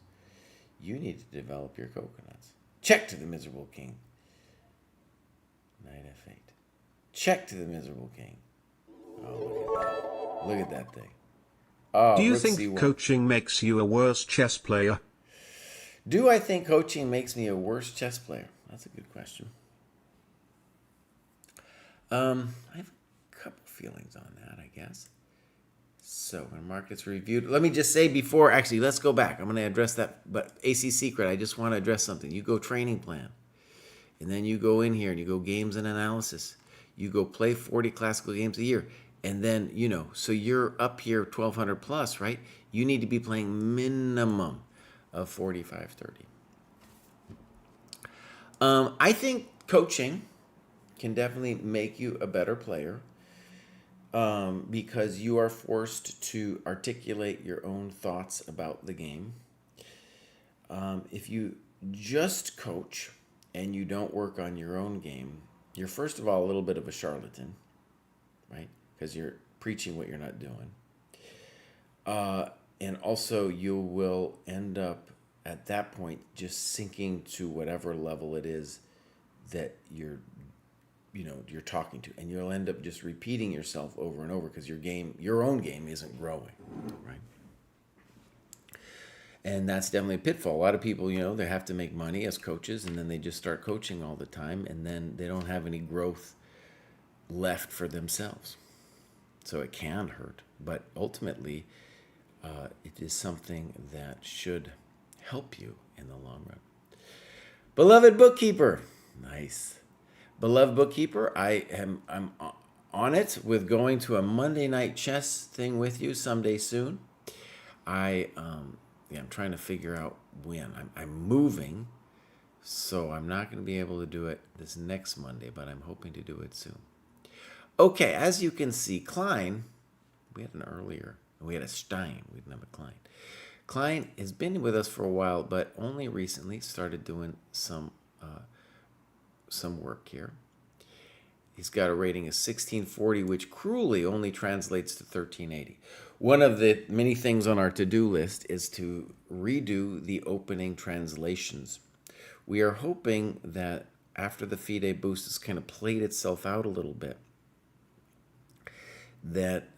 you need to develop your coconuts." Check to the miserable king. Knight f8, check to the miserable king. Oh, look at that thing. Do you think coaching makes you a worse chess player? Do I think coaching makes me a worse chess player? That's a good question. I have a couple feelings on that, I guess. So when markets reviewed, let me just say before, actually, let's go back. I'm going to address that, but AC Secret, I just want to address something. You go training plan, and then you go in here and you go games and analysis. You go play 40 classical games a year. And then, so you're up here 1,200 plus, right? You need to be playing minimum of 45, 30. I think coaching can definitely make you a better player because you are forced to articulate your own thoughts about the game. If you just coach and you don't work on your own game, you're first of all a little bit of a charlatan, right? Because you're preaching what you're not doing. And also you will end up at that point just sinking to whatever level it is that you're talking to. And you'll end up just repeating yourself over and over because your own game isn't growing, right? And that's definitely a pitfall. A lot of people, they have to make money as coaches, and then they just start coaching all the time, and then they don't have any growth left for themselves. So it can hurt. But ultimately, it is something that should help you in the long run. Beloved bookkeeper. Nice. Beloved bookkeeper, I'm on it with going to a Monday night chess thing with you someday soon. I'm trying to figure out when. I'm moving, so I'm not going to be able to do it this next Monday, but I'm hoping to do it soon. Okay, as you can see, Klein, we had a Stein, we didn't have a Klein. Klein has been with us for a while, but only recently started doing some work here. He's got a rating of 1640, which cruelly only translates to 1380. One of the many things on our to-do list is to redo the opening translations. We are hoping that after the FIDE boost has kind of played itself out a little bit, that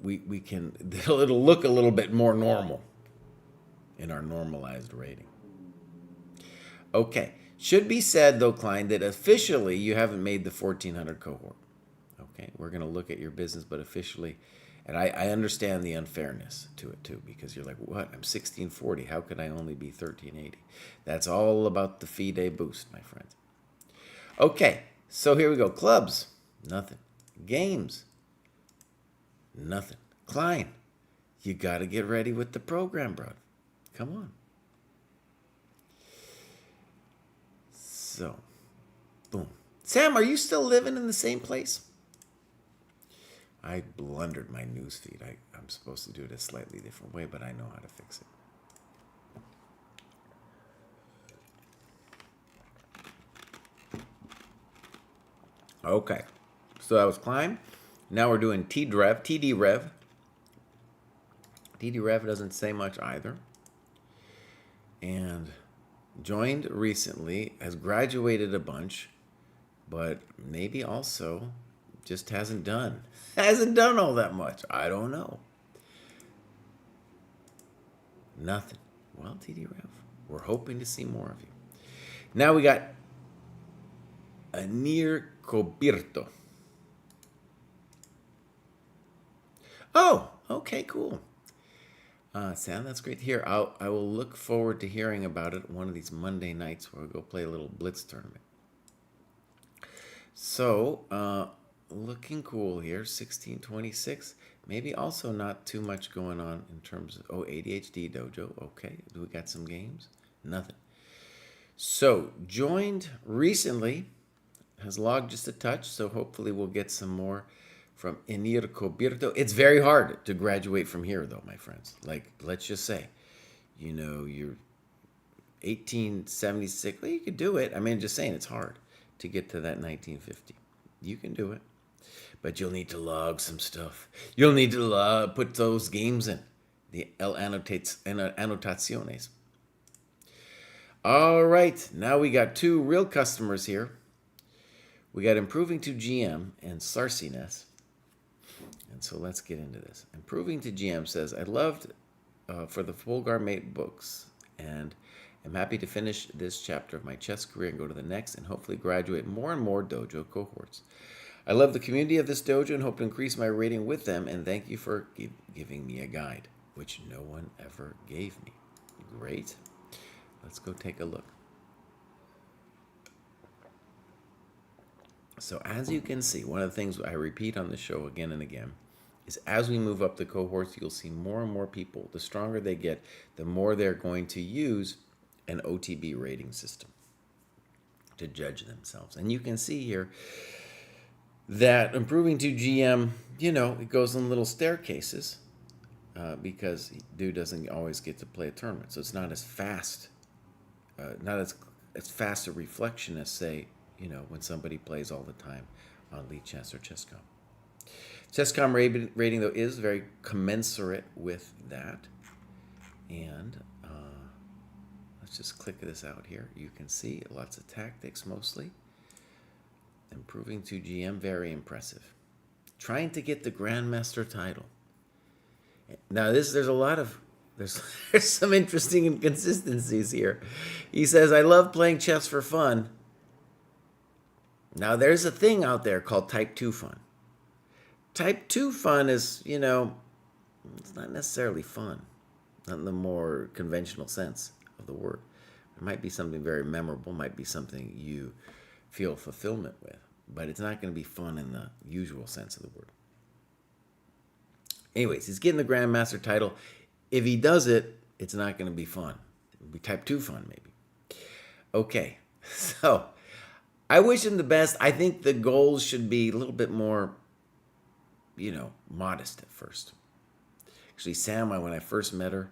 it'll look a little bit more normal in our normalized rating. Okay. Should be said, though, Klein, that officially you haven't made the 1400 cohort. Okay, we're going to look at your business, but officially, and I understand the unfairness to it, too, because you're like, what? I'm 1640. How could I only be 1380? That's all about the FIDE boost, my friends. Okay, so here we go. Clubs, nothing. Games, nothing. Klein, you got to get ready with the program, bro. Come on. So, boom. Sam, are you still living in the same place? I blundered my news feed. I'm supposed to do it a slightly different way, but I know how to fix it. Okay. So that was Klein. Now we're doing TD-Rev. TD-Rev doesn't say much either. And joined recently, has graduated a bunch, but maybe also just hasn't done all that much. I don't know. Nothing. Well, TD-Rev, we're hoping to see more of you. Now we got Anir Cobirto. Oh, okay, cool. Sam, that's great to hear. I will look forward to hearing about it one of these Monday nights where we go play a little blitz tournament. So, looking cool here, 1626. Maybe also not too much going on in terms of, ADHD Dojo. Okay, do we got some games? Nothing. So, joined recently, has logged just a touch, so hopefully we'll get some more from Enir Cobirto. It's very hard to graduate from here, though, my friends. Like, let's just say, you're 1876. Well, you could do it. I mean, just saying, it's hard to get to that 1950. You can do it. But you'll need to log some stuff. You'll need to put those games in. The anotaciones. All right. Now we got two real customers here. We got Improving to GM and Sarcines. And so let's get into this. Improving to GM says, I loved for the Fulgar Mate books, and I'm happy to finish this chapter of my chess career and go to the next and hopefully graduate more and more dojo cohorts. I love the community of this dojo and hope to increase my rating with them, and thank you for giving me a guide, which no one ever gave me. Great. Let's go take a look. So as you can see, one of the things I repeat on the show again and again is as we move up the cohorts, you'll see more and more people. The stronger they get, the more they're going to use an OTB rating system to judge themselves. And you can see here that Improving to GM, it goes in little staircases because dude doesn't always get to play a tournament. So it's not as fast, not as fast a reflection as, say, when somebody plays all the time on Lead Chess or ChessCom. ChessCom rating, though, is very commensurate with that. And let's just click this out here. You can see lots of tactics mostly. Improving to GM, very impressive. Trying to get the Grandmaster title. Now, there's a lot of there's some interesting inconsistencies here. He says, I love playing chess for fun. Now, there's a thing out there called type 2 fun. Type 2 fun is, it's not necessarily fun, not in the more conventional sense of the word. It might be something very memorable, might be something you feel fulfillment with, but it's not going to be fun in the usual sense of the word. Anyways, he's getting the Grandmaster title. If he does it, it's not going to be fun. It'll be type 2 fun, maybe. Okay, so I wish him the best. I think the goals should be a little bit more, modest at first. Actually, Sam, when I first met her,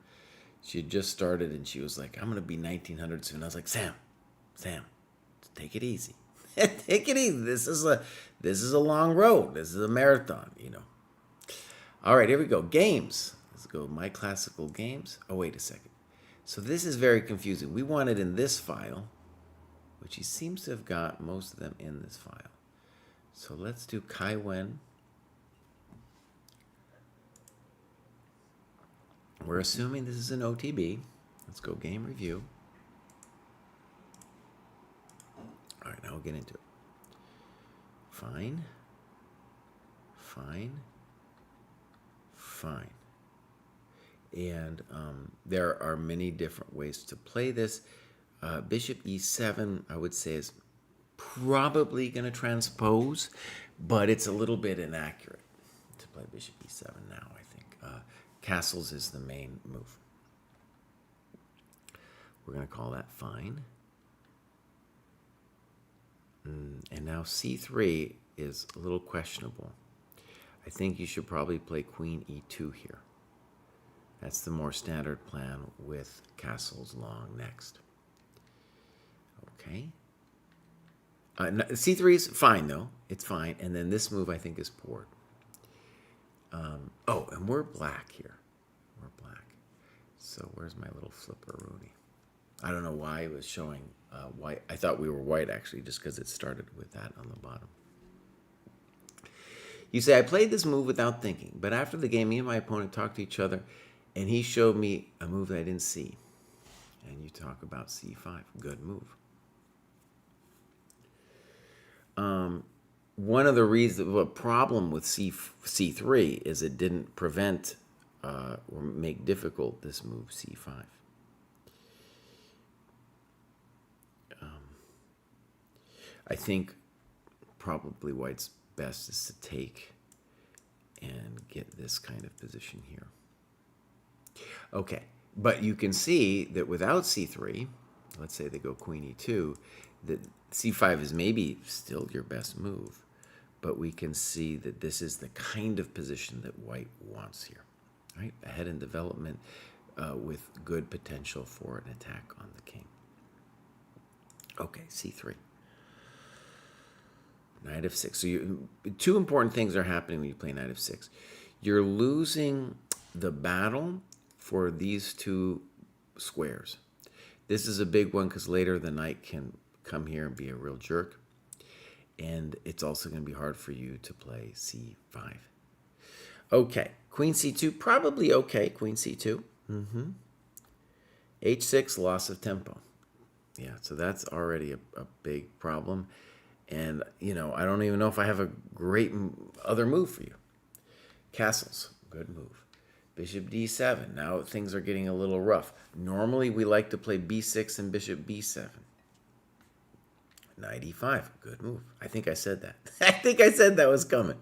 she had just started and she was like, I'm going to be 1900 soon. I was like, Sam, take it easy. Take it easy. This is a long road. This is a marathon, All right, here we go. Games. Let's go My Classical Games. Oh, wait a second. So this is very confusing. We want it in this file, which he seems to have got most of them in this file. So let's do Kai Wen. We're assuming this is an OTB. Let's go game review. All right, now we'll get into it. Fine. And there are many different ways to play this. Bishop e7, I would say, is probably going to transpose, but it's a little bit inaccurate to play bishop e7 now, I think. Castles is the main move. We're going to call that fine. And now c3 is a little questionable. I think you should probably play queen e2 here. That's the more standard plan with castles long next. Okay. c3 is fine, though. It's fine. And then this move, I think, is poor. And we're black here. We're black. So where's my little flipperoonie? I don't know why it was showing white. I thought we were white, actually, just because it started with that on the bottom. You say, I played this move without thinking, but after the game, me and my opponent talked to each other, and he showed me a move that I didn't see. And you talk about c5. Good move. One of the reasons, the problem with c3 is it didn't prevent or make difficult this move c5. I think probably white's best is to take and get this kind of position here. Okay, but you can see that without c3, let's say they go queen e2, that c5 is maybe still your best move, but we can see that this is the kind of position that white wants here, right? Ahead in development with good potential for an attack on the king. Okay, c3. Knight of 6. So two important things are happening when you play knight of 6. You're losing the battle for these two squares. This is a big one because later the knight can come here and be a real jerk. And it's also going to be hard for you to play c5. Okay, queen c2, probably okay, queen c2. h6, loss of tempo. Yeah, so that's already a big problem. And, I don't even know if I have a great other move for you. Castles, good move. Bishop d7. Now things are getting a little rough. Normally we like to play b6 and bishop b7. Knight e5, good move. I think I said that. I think I said that was coming.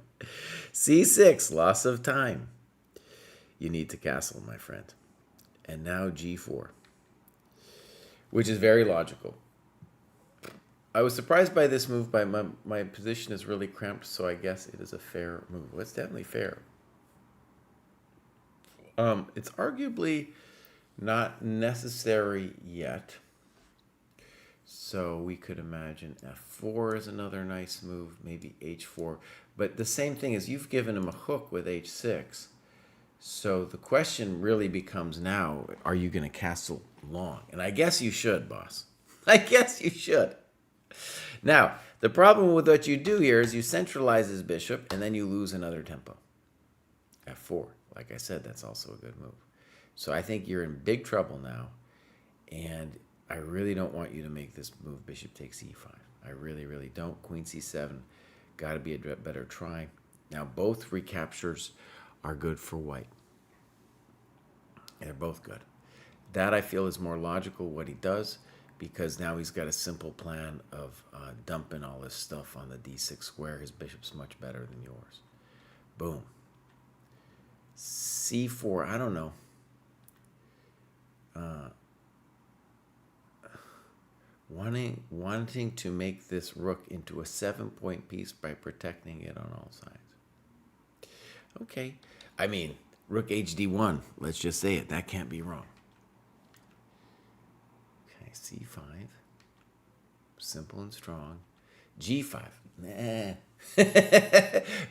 c6, loss of time. You need to castle, my friend. And now g4, which is very logical. I was surprised by this move, but my position is really cramped, so I guess it is a fair move. Well, it's definitely fair. It's arguably not necessary yet. So we could imagine f4 is another nice move, maybe h4. But the same thing is you've given him a hook with h6. So the question really becomes now, are you going to castle long? And I guess you should, boss. I guess you should. Now, the problem with what you do here is you centralize his bishop, and then you lose another tempo. f4. Like I said, that's also a good move. So I think you're in big trouble now. And I really don't want you to make this move, bishop takes e5. I really, really don't. Queen c7, got to be a better try. Now, both recaptures are good for white. They're both good. That, I feel, is more logical what he does, because now he's got a simple plan of dumping all this stuff on the d6 square. His bishop's much better than yours. Boom. c4, I don't know. Wanting to make this rook into a 7-point piece by protecting it on all sides. Okay. I mean, rook hd1, let's just say it. That can't be wrong. Okay, c5. Simple and strong. g5. Nah.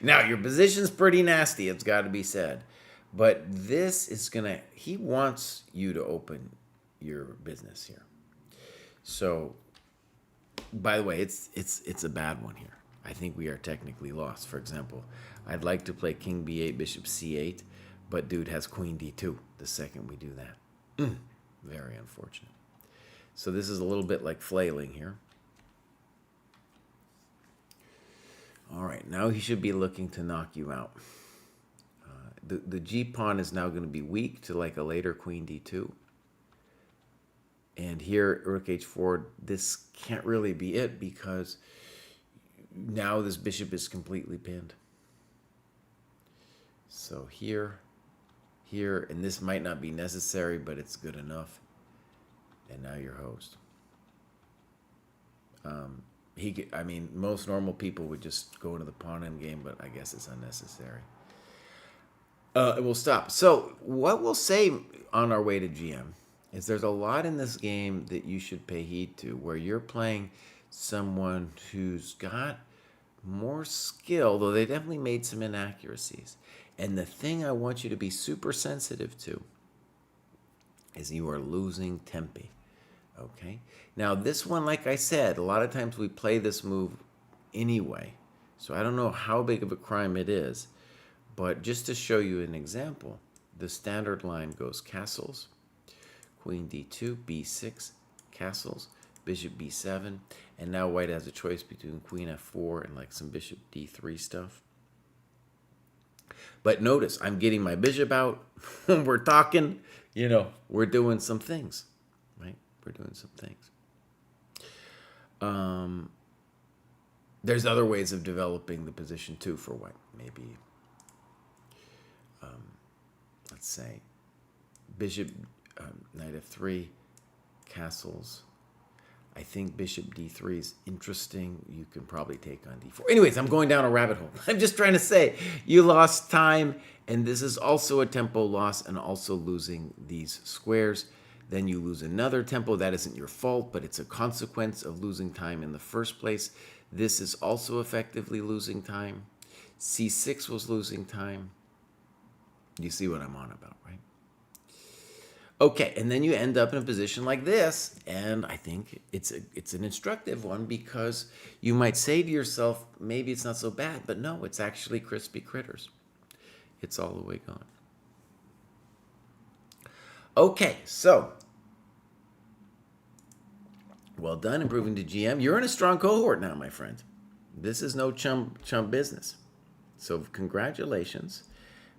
Now, your position's pretty nasty, it's got to be said. But this is going to... He wants you to open your business here. So, by the way, it's a bad one here. I think we are technically lost. For example, I'd like to play king b8, bishop c8, but dude has queen d2 the second we do that. Very unfortunate. So this is a little bit like flailing here. All right, now he should be looking to knock you out. The g-pawn is now going to be weak to like a later queen d2. And here, rook h4, this can't really be it, because now this bishop is completely pinned. So here, and this might not be necessary, but it's good enough. And now you're host. I mean, most normal people would just go into the pawn end game, but I guess it's unnecessary. It will stop. So what we'll say on our way to GM is there's a lot in this game that you should pay heed to, where you're playing someone who's got more skill, though they definitely made some inaccuracies. And the thing I want you to be super sensitive to is you are losing tempi. Okay? Now, this one, like I said, a lot of times we play this move anyway. So I don't know how big of a crime it is. But just to show you an example, the standard line goes castles, queen d2, b6, castles, bishop b7, and now white has a choice between queen f4 and like some bishop d3 stuff. But notice, I'm getting my bishop out. We're talking, we're doing some things, right? We're doing some things. There's other ways of developing the position too for white. Maybe, let's say, bishop, knight f3, castles. I think bishop d3 is interesting. You can probably take on d4. Anyways, I'm going down a rabbit hole. I'm just trying to say you lost time, and this is also a tempo loss, and also losing these squares. Then you lose another tempo. That isn't your fault, but it's a consequence of losing time in the first place. This is also effectively losing time. c6 was losing time. You see what I'm on about, right? Okay, and then you end up in a position like this, and I think it's an instructive one, because you might say to yourself, maybe it's not so bad, but no, it's actually crispy critters. It's all the way gone. Okay, so well done improving to GM. You're in a strong cohort now, my friend. This is no chum business. So congratulations.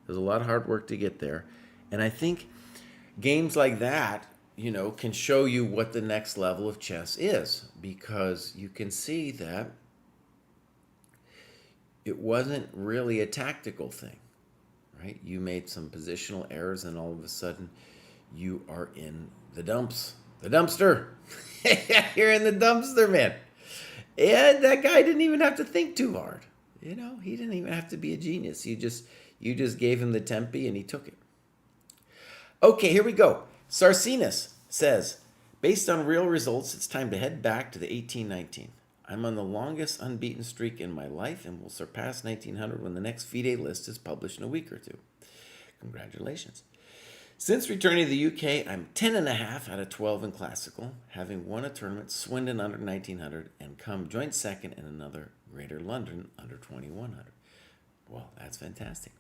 There's a lot of hard work to get there, and I think games like that, can show you what the next level of chess is, because you can see that it wasn't really a tactical thing, right? You made some positional errors, and all of a sudden you are in the dumps. The dumpster. You're in the dumpster, man. And that guy didn't even have to think too hard. He didn't even have to be a genius. You just gave him the tempi, and he took it. Okay, here we go. Sarcinus says, based on real results, it's time to head back to the 1819. I'm on the longest unbeaten streak in my life and will surpass 1900 when the next FIDE list is published in a week or two. Congratulations. Since returning to the UK, I'm 10.5 out of 12 in classical, having won a tournament, Swindon under 1900, and come joint second in another Greater London under 2100. Well, that's fantastic.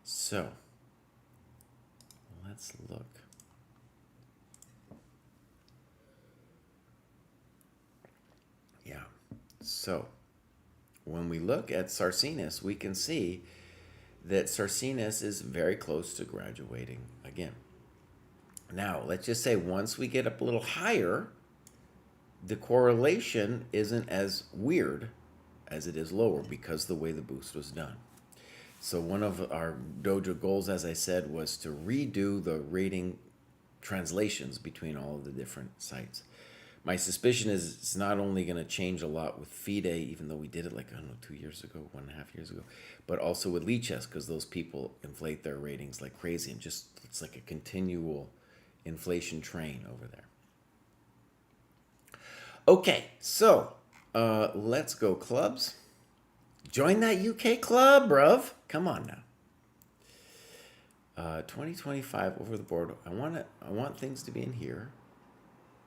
So, let's look. Yeah. So when we look at Sarsinus, we can see that Sarsinus is very close to graduating again. Now, let's just say once we get up a little higher, the correlation isn't as weird as it is lower because the way the boost was done. So one of our dojo goals, as I said, was to redo the rating translations between all of the different sites. My suspicion is it's not only going to change a lot with FIDE, even though we did it like, I don't know, 2 years ago, 1.5 years ago, but also with Lichess, because those people inflate their ratings like crazy, and just it's like a continual inflation train over there. Okay, so let's go clubs. Join that UK club, bruv. Come on now. 2025 over the board. I want things to be in here.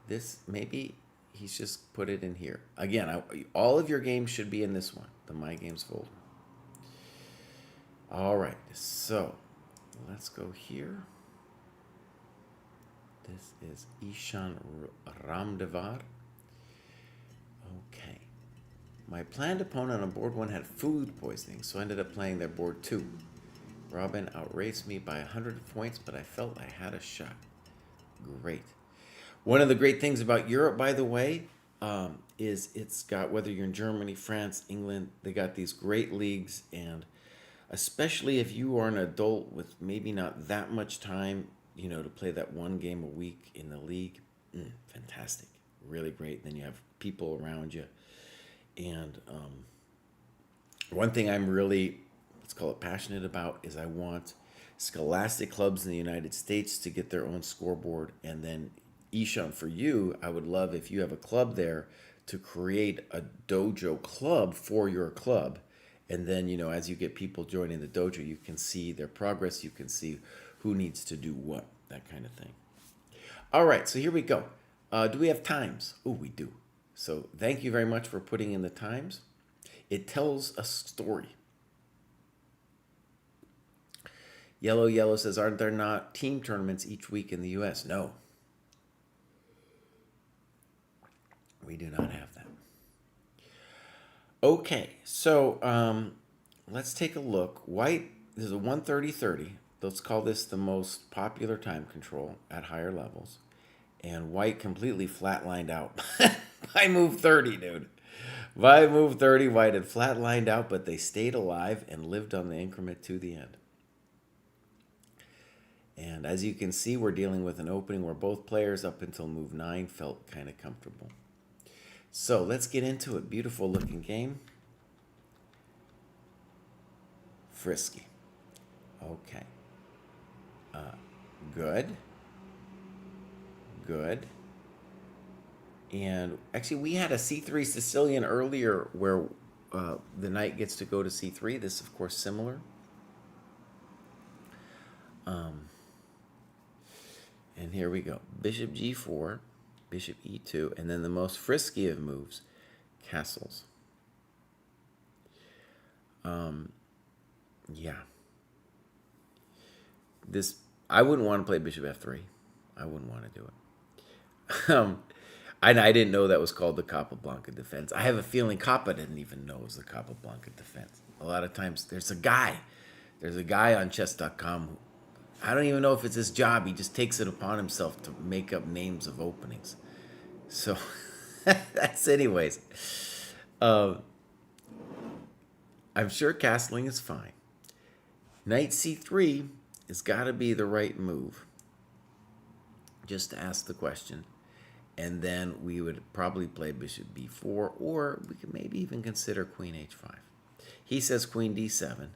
This, maybe he's just put it in here. Again, all of your games should be in this one, the My Games folder. All right, so let's go here. This is Ishan Ramdevar. Okay. My planned opponent on board 1 had food poisoning, so I ended up playing their board 2. Robin outraced me by 100 points, but I felt I had a shot. Great. One of the great things about Europe, by the way, is it's got, whether you're in Germany, France, England, they got these great leagues, and especially if you are an adult with maybe not that much time, you know, to play that one game a week in the league, fantastic, really great. Then you have people around you, and one thing I'm really, let's call it passionate about, is I want scholastic clubs in the United States to get their own scoreboard, and then Ishan, for you, I would love if you have a club there to create a dojo club for your club. And then, you know, as you get people joining the dojo, you can see their progress. You can see who needs to do what, that kind of thing. All right, so here we go. Do we have times? Oh, we do. So thank you very much for putting in the times. It tells a story. Yellow says, aren't there not team tournaments each week in the U.S.? No. We do not have that. Okay, so let's take a look. White, this is a 130-30. Let's call this the most popular time control at higher levels. And white completely flatlined out by move 30, dude. By move 30, white had flatlined out, but they stayed alive and lived on the increment to the end. And as you can see, we're dealing with an opening where both players up until move 9 felt kind of comfortable. So let's get into it. Beautiful looking game. Frisky. Okay. Good. Good. And actually, we had a C3 Sicilian earlier where the knight gets to go to C3. This, of course, similar. And here we go. Bishop G4. Bishop E2, and then the most frisky of moves, castles. Yeah. This, I wouldn't want to play Bishop F3. I wouldn't want to do it. I didn't know that was called the Capablanca defense. I have a feeling Capa didn't even know it was the Capablanca defense. A lot of times, there's a guy on chess.com who, I don't even know if it's his job. He just takes it upon himself to make up names of openings. So that's anyways. I'm sure castling is fine. Knight C3 has got to be the right move. Just to ask the question. And then we would probably play Bishop B4, or we could maybe even consider Queen H5. He says Queen D7.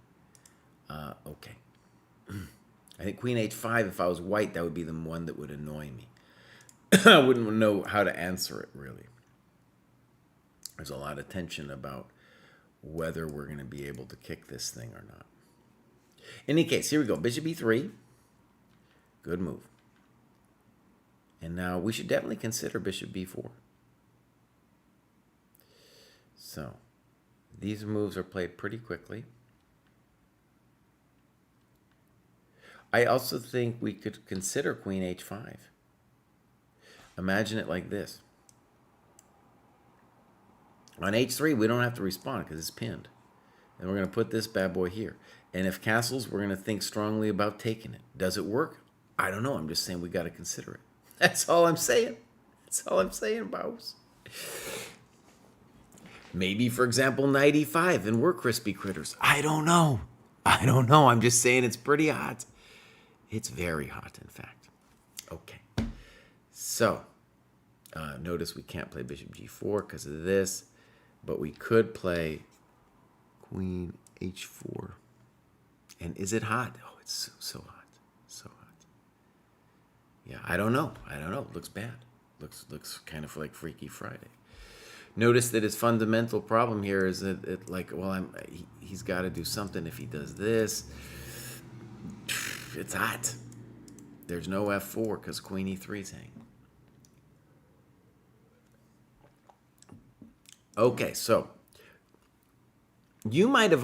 Okay. I think Queen H5, if I was white, that would be the one that would annoy me. I wouldn't know how to answer it, really. There's a lot of tension about whether we're going to be able to kick this thing or not. In any case, here we go. Bishop E3. Good move. And now we should definitely consider Bishop B4. So, these moves are played pretty quickly. I also think we could consider queen h5. Imagine it like this. On h3, we don't have to respond because it's pinned. And we're going to put this bad boy here. And if castles, we're going to think strongly about taking it. Does it work? I don't know. I'm just saying we got to consider it. That's all I'm saying. That's all I'm saying, Bows. Maybe, for example, knight e5 and we're crispy critters. I don't know. I don't know. I'm just saying it's pretty hot. It's very hot, in fact. Okay. So, notice we can't play bishop g4 because of this. But we could play queen h4. And is it hot? Oh, it's so hot. So hot. Yeah, I don't know. I don't know. It looks bad. Looks kind of like Freaky Friday. Notice that his fundamental problem here is that he's got to do something if he does this. It's hot. There's no f4 because queen e3 is hanging. Okay, so you might have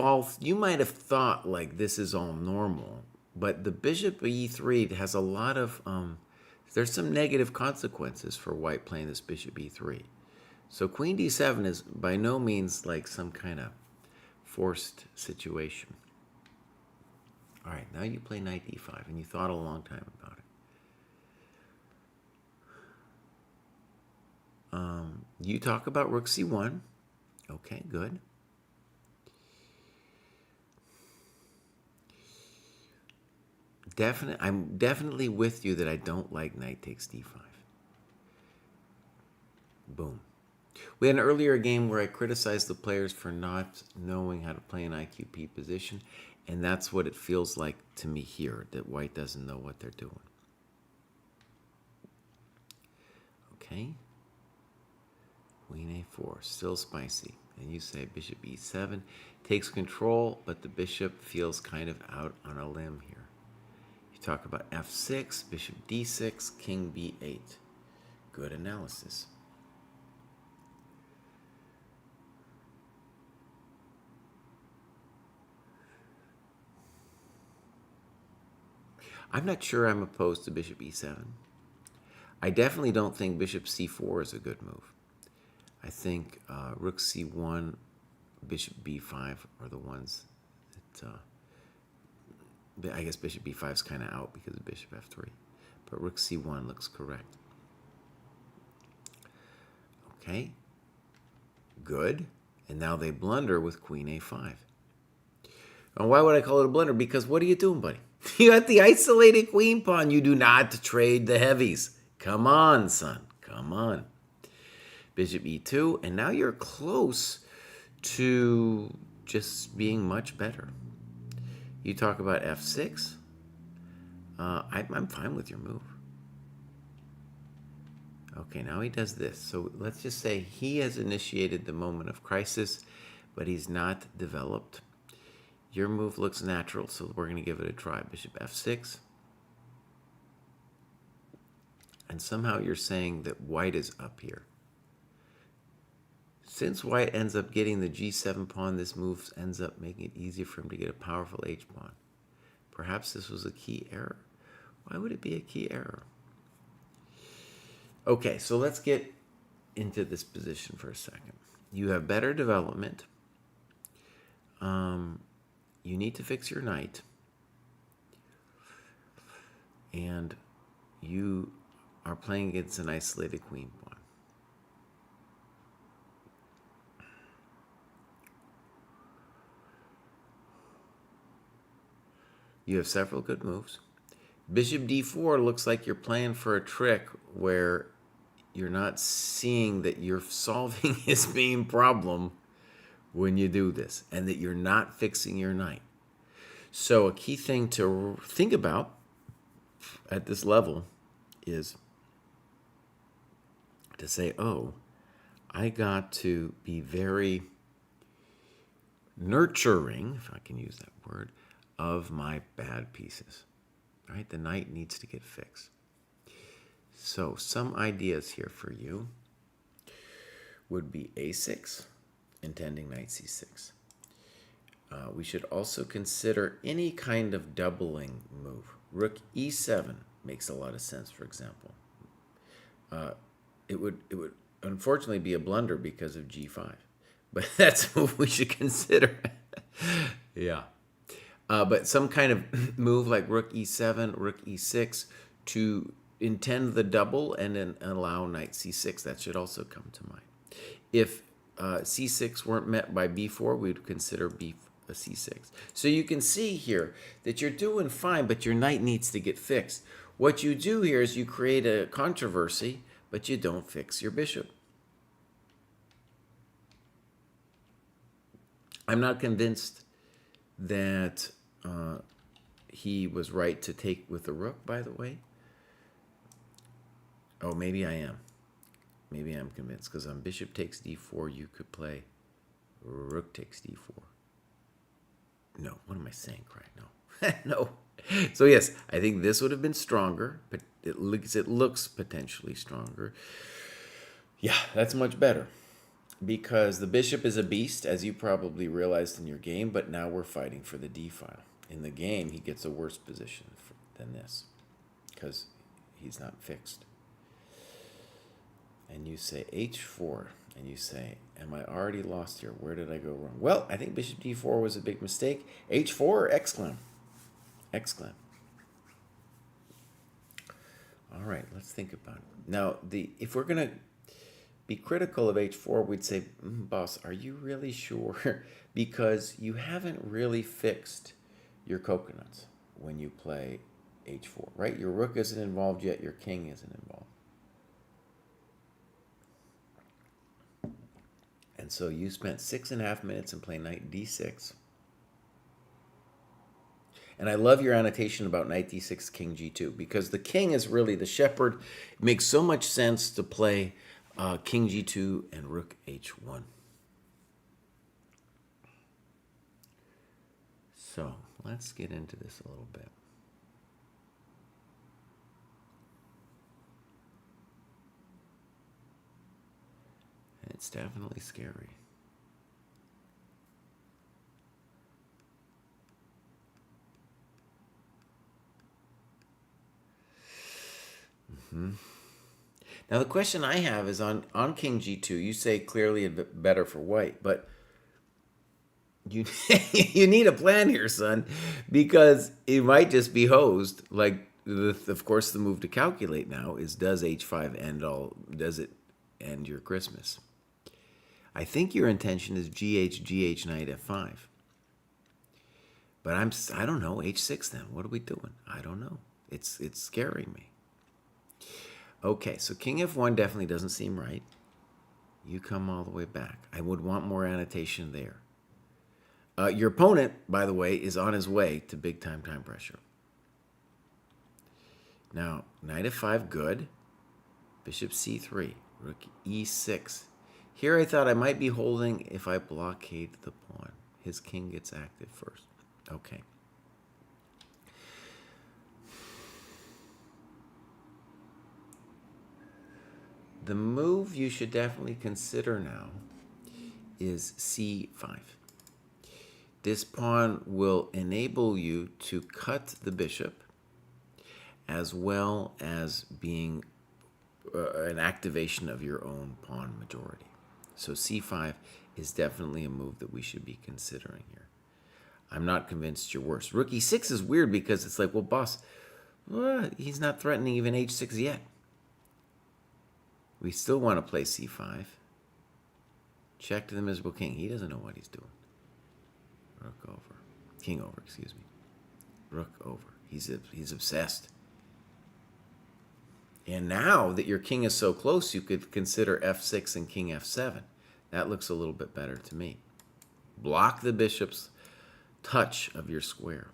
thought like this is all normal, but the bishop e3 has a lot of there's some negative consequences for white playing this bishop e3. So queen d7 is by no means like some kind of forced situation. All right, now you play knight d5, and you thought a long time about it. You talk about rook c1. Okay, good. I'm definitely with you that I don't like knight takes d5. Boom. We had an earlier game where I criticized the players for not knowing how to play an IQP position, and that's what it feels like to me here, that white doesn't know what they're doing. Okay. Queen a4, still spicy. And you say bishop e7 takes control, but the bishop feels kind of out on a limb here. You talk about f6, bishop d6, king b8. Good analysis. I'm not sure I'm opposed to bishop e7. I definitely don't think bishop c4 is a good move. I think rook c1, bishop b5 are the ones that, I guess bishop b5 is kind of out because of bishop f3. But rook c1 looks correct. Okay, good. And now they blunder with queen a5. And why would I call it a blunder? Because what are you doing, buddy? You got the isolated queen pawn. You do not trade the heavies. Come on, son. Come on. Bishop e2, and now you're close to just being much better. You talk about f6. I'm fine with your move. Okay, now he does this. So let's just say he has initiated the moment of crisis, but he's not developed. Your move looks natural, so we're going to give it a try. Bishop f6. And somehow you're saying that white is up here. Since white ends up getting the g7 pawn, this move ends up making it easier for him to get a powerful h pawn. Perhaps this was a key error. Why would it be a key error? Okay, so let's get into this position for a second. You have better development. You need to fix your knight. And you are playing against an isolated queen pawn. You have several good moves. Bishop d4 looks like you're playing for a trick where you're not seeing that you're solving his main problem when you do this, and that you're not fixing your knight. So a key thing to think about at this level is to say, oh, I got to be very nurturing, if I can use that word, of my bad pieces. Right? The knight needs to get fixed. So some ideas here for you would be a6, intending knight c6. We should also consider any kind of doubling move. Rook e7 makes a lot of sense, for example. It would unfortunately be a blunder because of g5. But that's what we should consider. Yeah. But some kind of move like rook e7, rook e6 to intend the double and then allow knight c6. That should also come to mind. If c6 weren't met by b4, we would consider c6. So you can see here that you're doing fine, but your knight needs to get fixed. What you do here is you create a controversy, but you don't fix your bishop. I'm not convinced that he was right to take with the rook, by the way. Oh, maybe I am. Maybe I'm convinced, because on bishop takes d4, you could play rook takes d4. No, what am I saying, Craig? No. No. So yes, I think this would have been stronger, but it looks potentially stronger. Yeah, that's much better. Because the bishop is a beast, as you probably realized in your game, but now we're fighting for the d file. In the game, he gets a worse position than this, because he's not fixed. And you say h4, and you say, am I already lost here? Where did I go wrong? Well, I think bishop d4 was a big mistake. h4, exclam. Exclam. All right, let's think about it. Now, if we're going to be critical of h4, we'd say, boss, are you really sure? Because you haven't really fixed your coconuts when you play h4, right? Your rook isn't involved yet, your king isn't involved. And so you spent 6.5 minutes and play knight d6. And I love your annotation about knight d6, king g2, because the king is really the shepherd. It makes so much sense to play king g2 and rook h1. So let's get into this a little bit. It's definitely scary. Now the question I have is on king g2, you say clearly a bit better for white, but you you need a plan here, son, because it might just be hosed. Like, of course, the move to calculate now is, does h5 end all? Does it end your Christmas? I think your intention is gh knight f5. But I don't know, h6 then. What are we doing? I don't know. It's scaring me. Okay, so king f1 definitely doesn't seem right. You come all the way back. I would want more annotation there. Your opponent, by the way, is on his way to big time pressure. Now, knight f5, good. Bishop c3, rook e6. Here I thought I might be holding if I blockade the pawn. His king gets active first. Okay. The move you should definitely consider now is c5. This pawn will enable you to cut the bishop as well as being an activation of your own pawn majority. So c5 is definitely a move that we should be considering here. I'm not convinced you're worse. Rook e6 is weird because it's like, well, boss, he's not threatening even h6 yet. We still want to play c5. Check to the miserable king. He doesn't know what he's doing. Rook over. King over, excuse me. Rook over. He's obsessed. And now that your king is so close, you could consider f6 and king f7. That looks a little bit better to me. Block the bishop's touch of your square.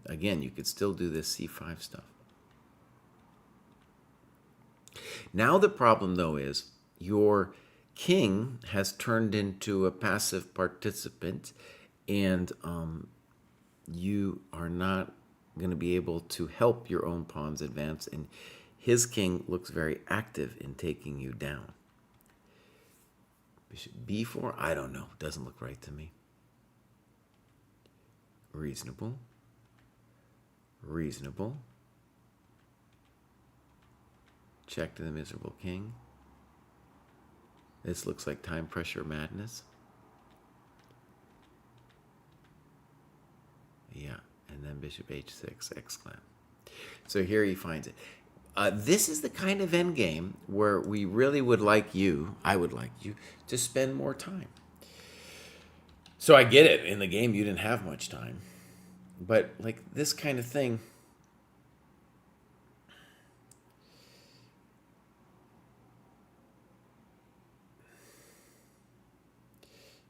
Again, you could still do this c5 stuff. Now the problem, though, is your king has turned into a passive participant, and you are not going to be able to help your own pawns advance, and his king looks very active in taking you down. Bishop b4, I don't know. Doesn't look right to me. Reasonable. Reasonable. Check to the miserable king. This looks like time pressure madness. Yeah, and then bishop h6, exclam. So here he finds it. This is the kind of endgame where we really would like you, I would like you, to spend more time. So I get it. In the game, you didn't have much time. But like this kind of thing,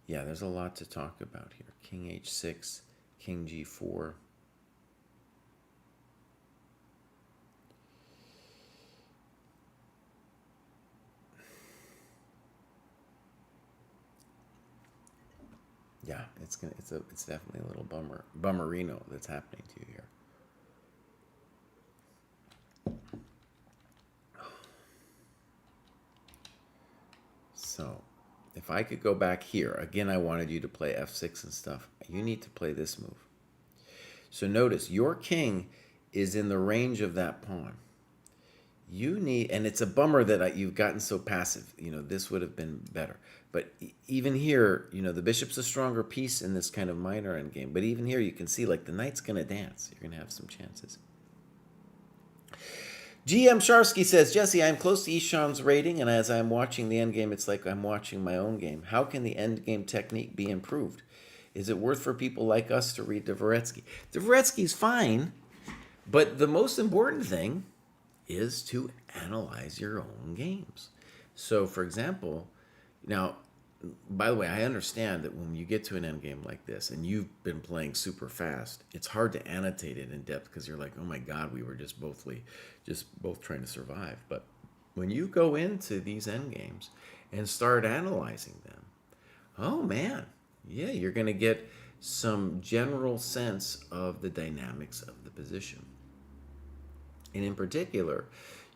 yeah, there's a lot to talk about here. King h6, king g4. Yeah, it's definitely a little bummerino that's happening to you here. So, if I could go back here, again, I wanted you to play f6 and stuff. You need to play this move. So notice, your king is in the range of that pawn. You need, and it's a bummer that you've gotten so passive. You know, this would have been better. But even here, you know, the bishop's a stronger piece in this kind of minor endgame. But even here, you can see, like, the knight's going to dance. You're going to have some chances. GM Sharsky says, Jesse, I'm close to Ishan's rating, and as I'm watching the endgame, it's like I'm watching my own game. How can the endgame technique be improved? Is it worth for people like us to read Dvoretsky? Dvoretsky's fine, but the most important thing is to analyze your own games. So, for example, now, by the way, I understand that when you get to an endgame like this and you've been playing super fast, it's hard to annotate it in depth because you're like, oh my God, we were just both trying to survive. But when you go into these endgames and start analyzing them, oh man, yeah, you're going to get some general sense of the dynamics of the position. And in particular,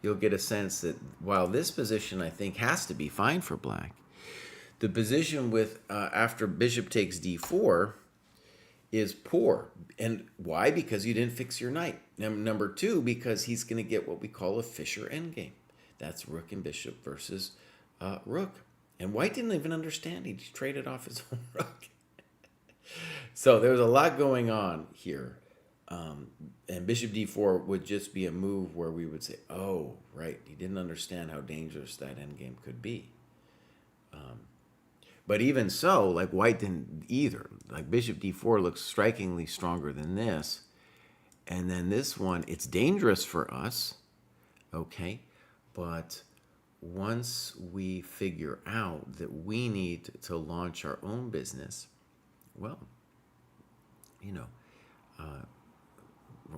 you'll get a sense that while this position, I think, has to be fine for black, the position with after bishop takes d4 is poor. And why? Because you didn't fix your knight. Number two, because he's going to get what we call a Fischer endgame. That's rook and bishop versus rook. And white didn't even understand. He just traded off his own rook. So there's a lot going on here. And bishop d4 would just be a move where we would say, oh, right, he didn't understand how dangerous that endgame could be. But even so, like white didn't either. Like bishop d4 looks strikingly stronger than this. And then this one, it's dangerous for us, okay? But once we figure out that we need to launch our own business, well, you know,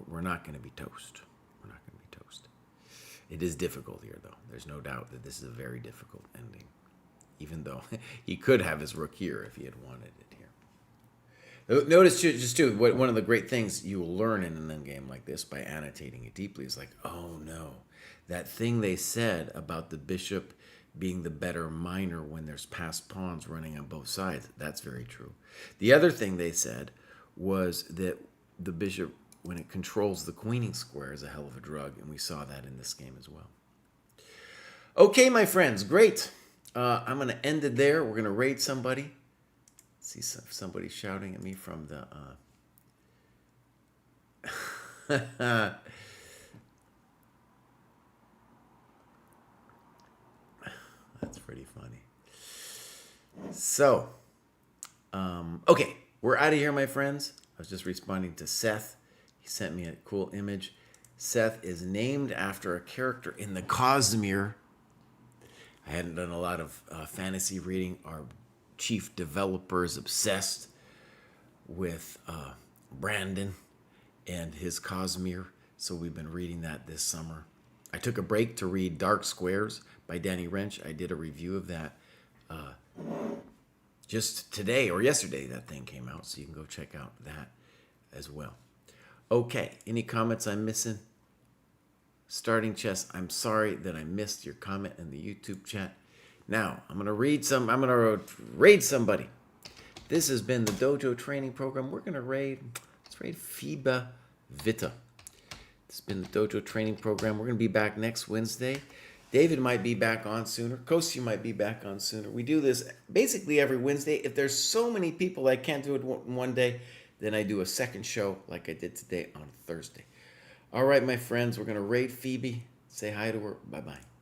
we're not going to be toast. We're not going to be toast. It is difficult here, though. There's no doubt that this is a very difficult ending, even though he could have his rook here if he had wanted it here. Notice just too, one of the great things you will learn in an endgame like this by annotating it deeply is like, oh no, that thing they said about the bishop being the better miner when there's passed pawns running on both sides, that's very true. The other thing they said was that the bishop, when it controls the queening square, is a hell of a drug, and we saw that in this game as well. Okay, my friends, great. I'm going to end it there. We're going to raid somebody. See somebody shouting at me from the... That's pretty funny. So, okay, we're out of here, my friends. I was just responding to Seth. He sent me a cool image. Seth is named after a character in the Cosmere. I hadn't done a lot of fantasy reading. Our chief developer is obsessed with Brandon and his Cosmere, so we've been reading that this summer. I took a break to read Dark Squares by Danny Wrench. I did a review of that just today or yesterday. That thing came out, so you can go check out that as well. Okay, any comments I'm missing? Starting Chess, I'm sorry that I missed your comment in the YouTube chat. Now, I'm going to raid somebody. This has been the Dojo Training Program. We're going to raid Let's rate FIBA Vita. It's been the Dojo Training Program. We're going to be back next Wednesday. David might be back on sooner. Kosi might be back on sooner. We do this basically every Wednesday. If there's so many people I can't do it in one day, then I do a second show like I did today on Thursday. All right, my friends, we're going to rate Phoebe. Say hi to her. Bye-bye.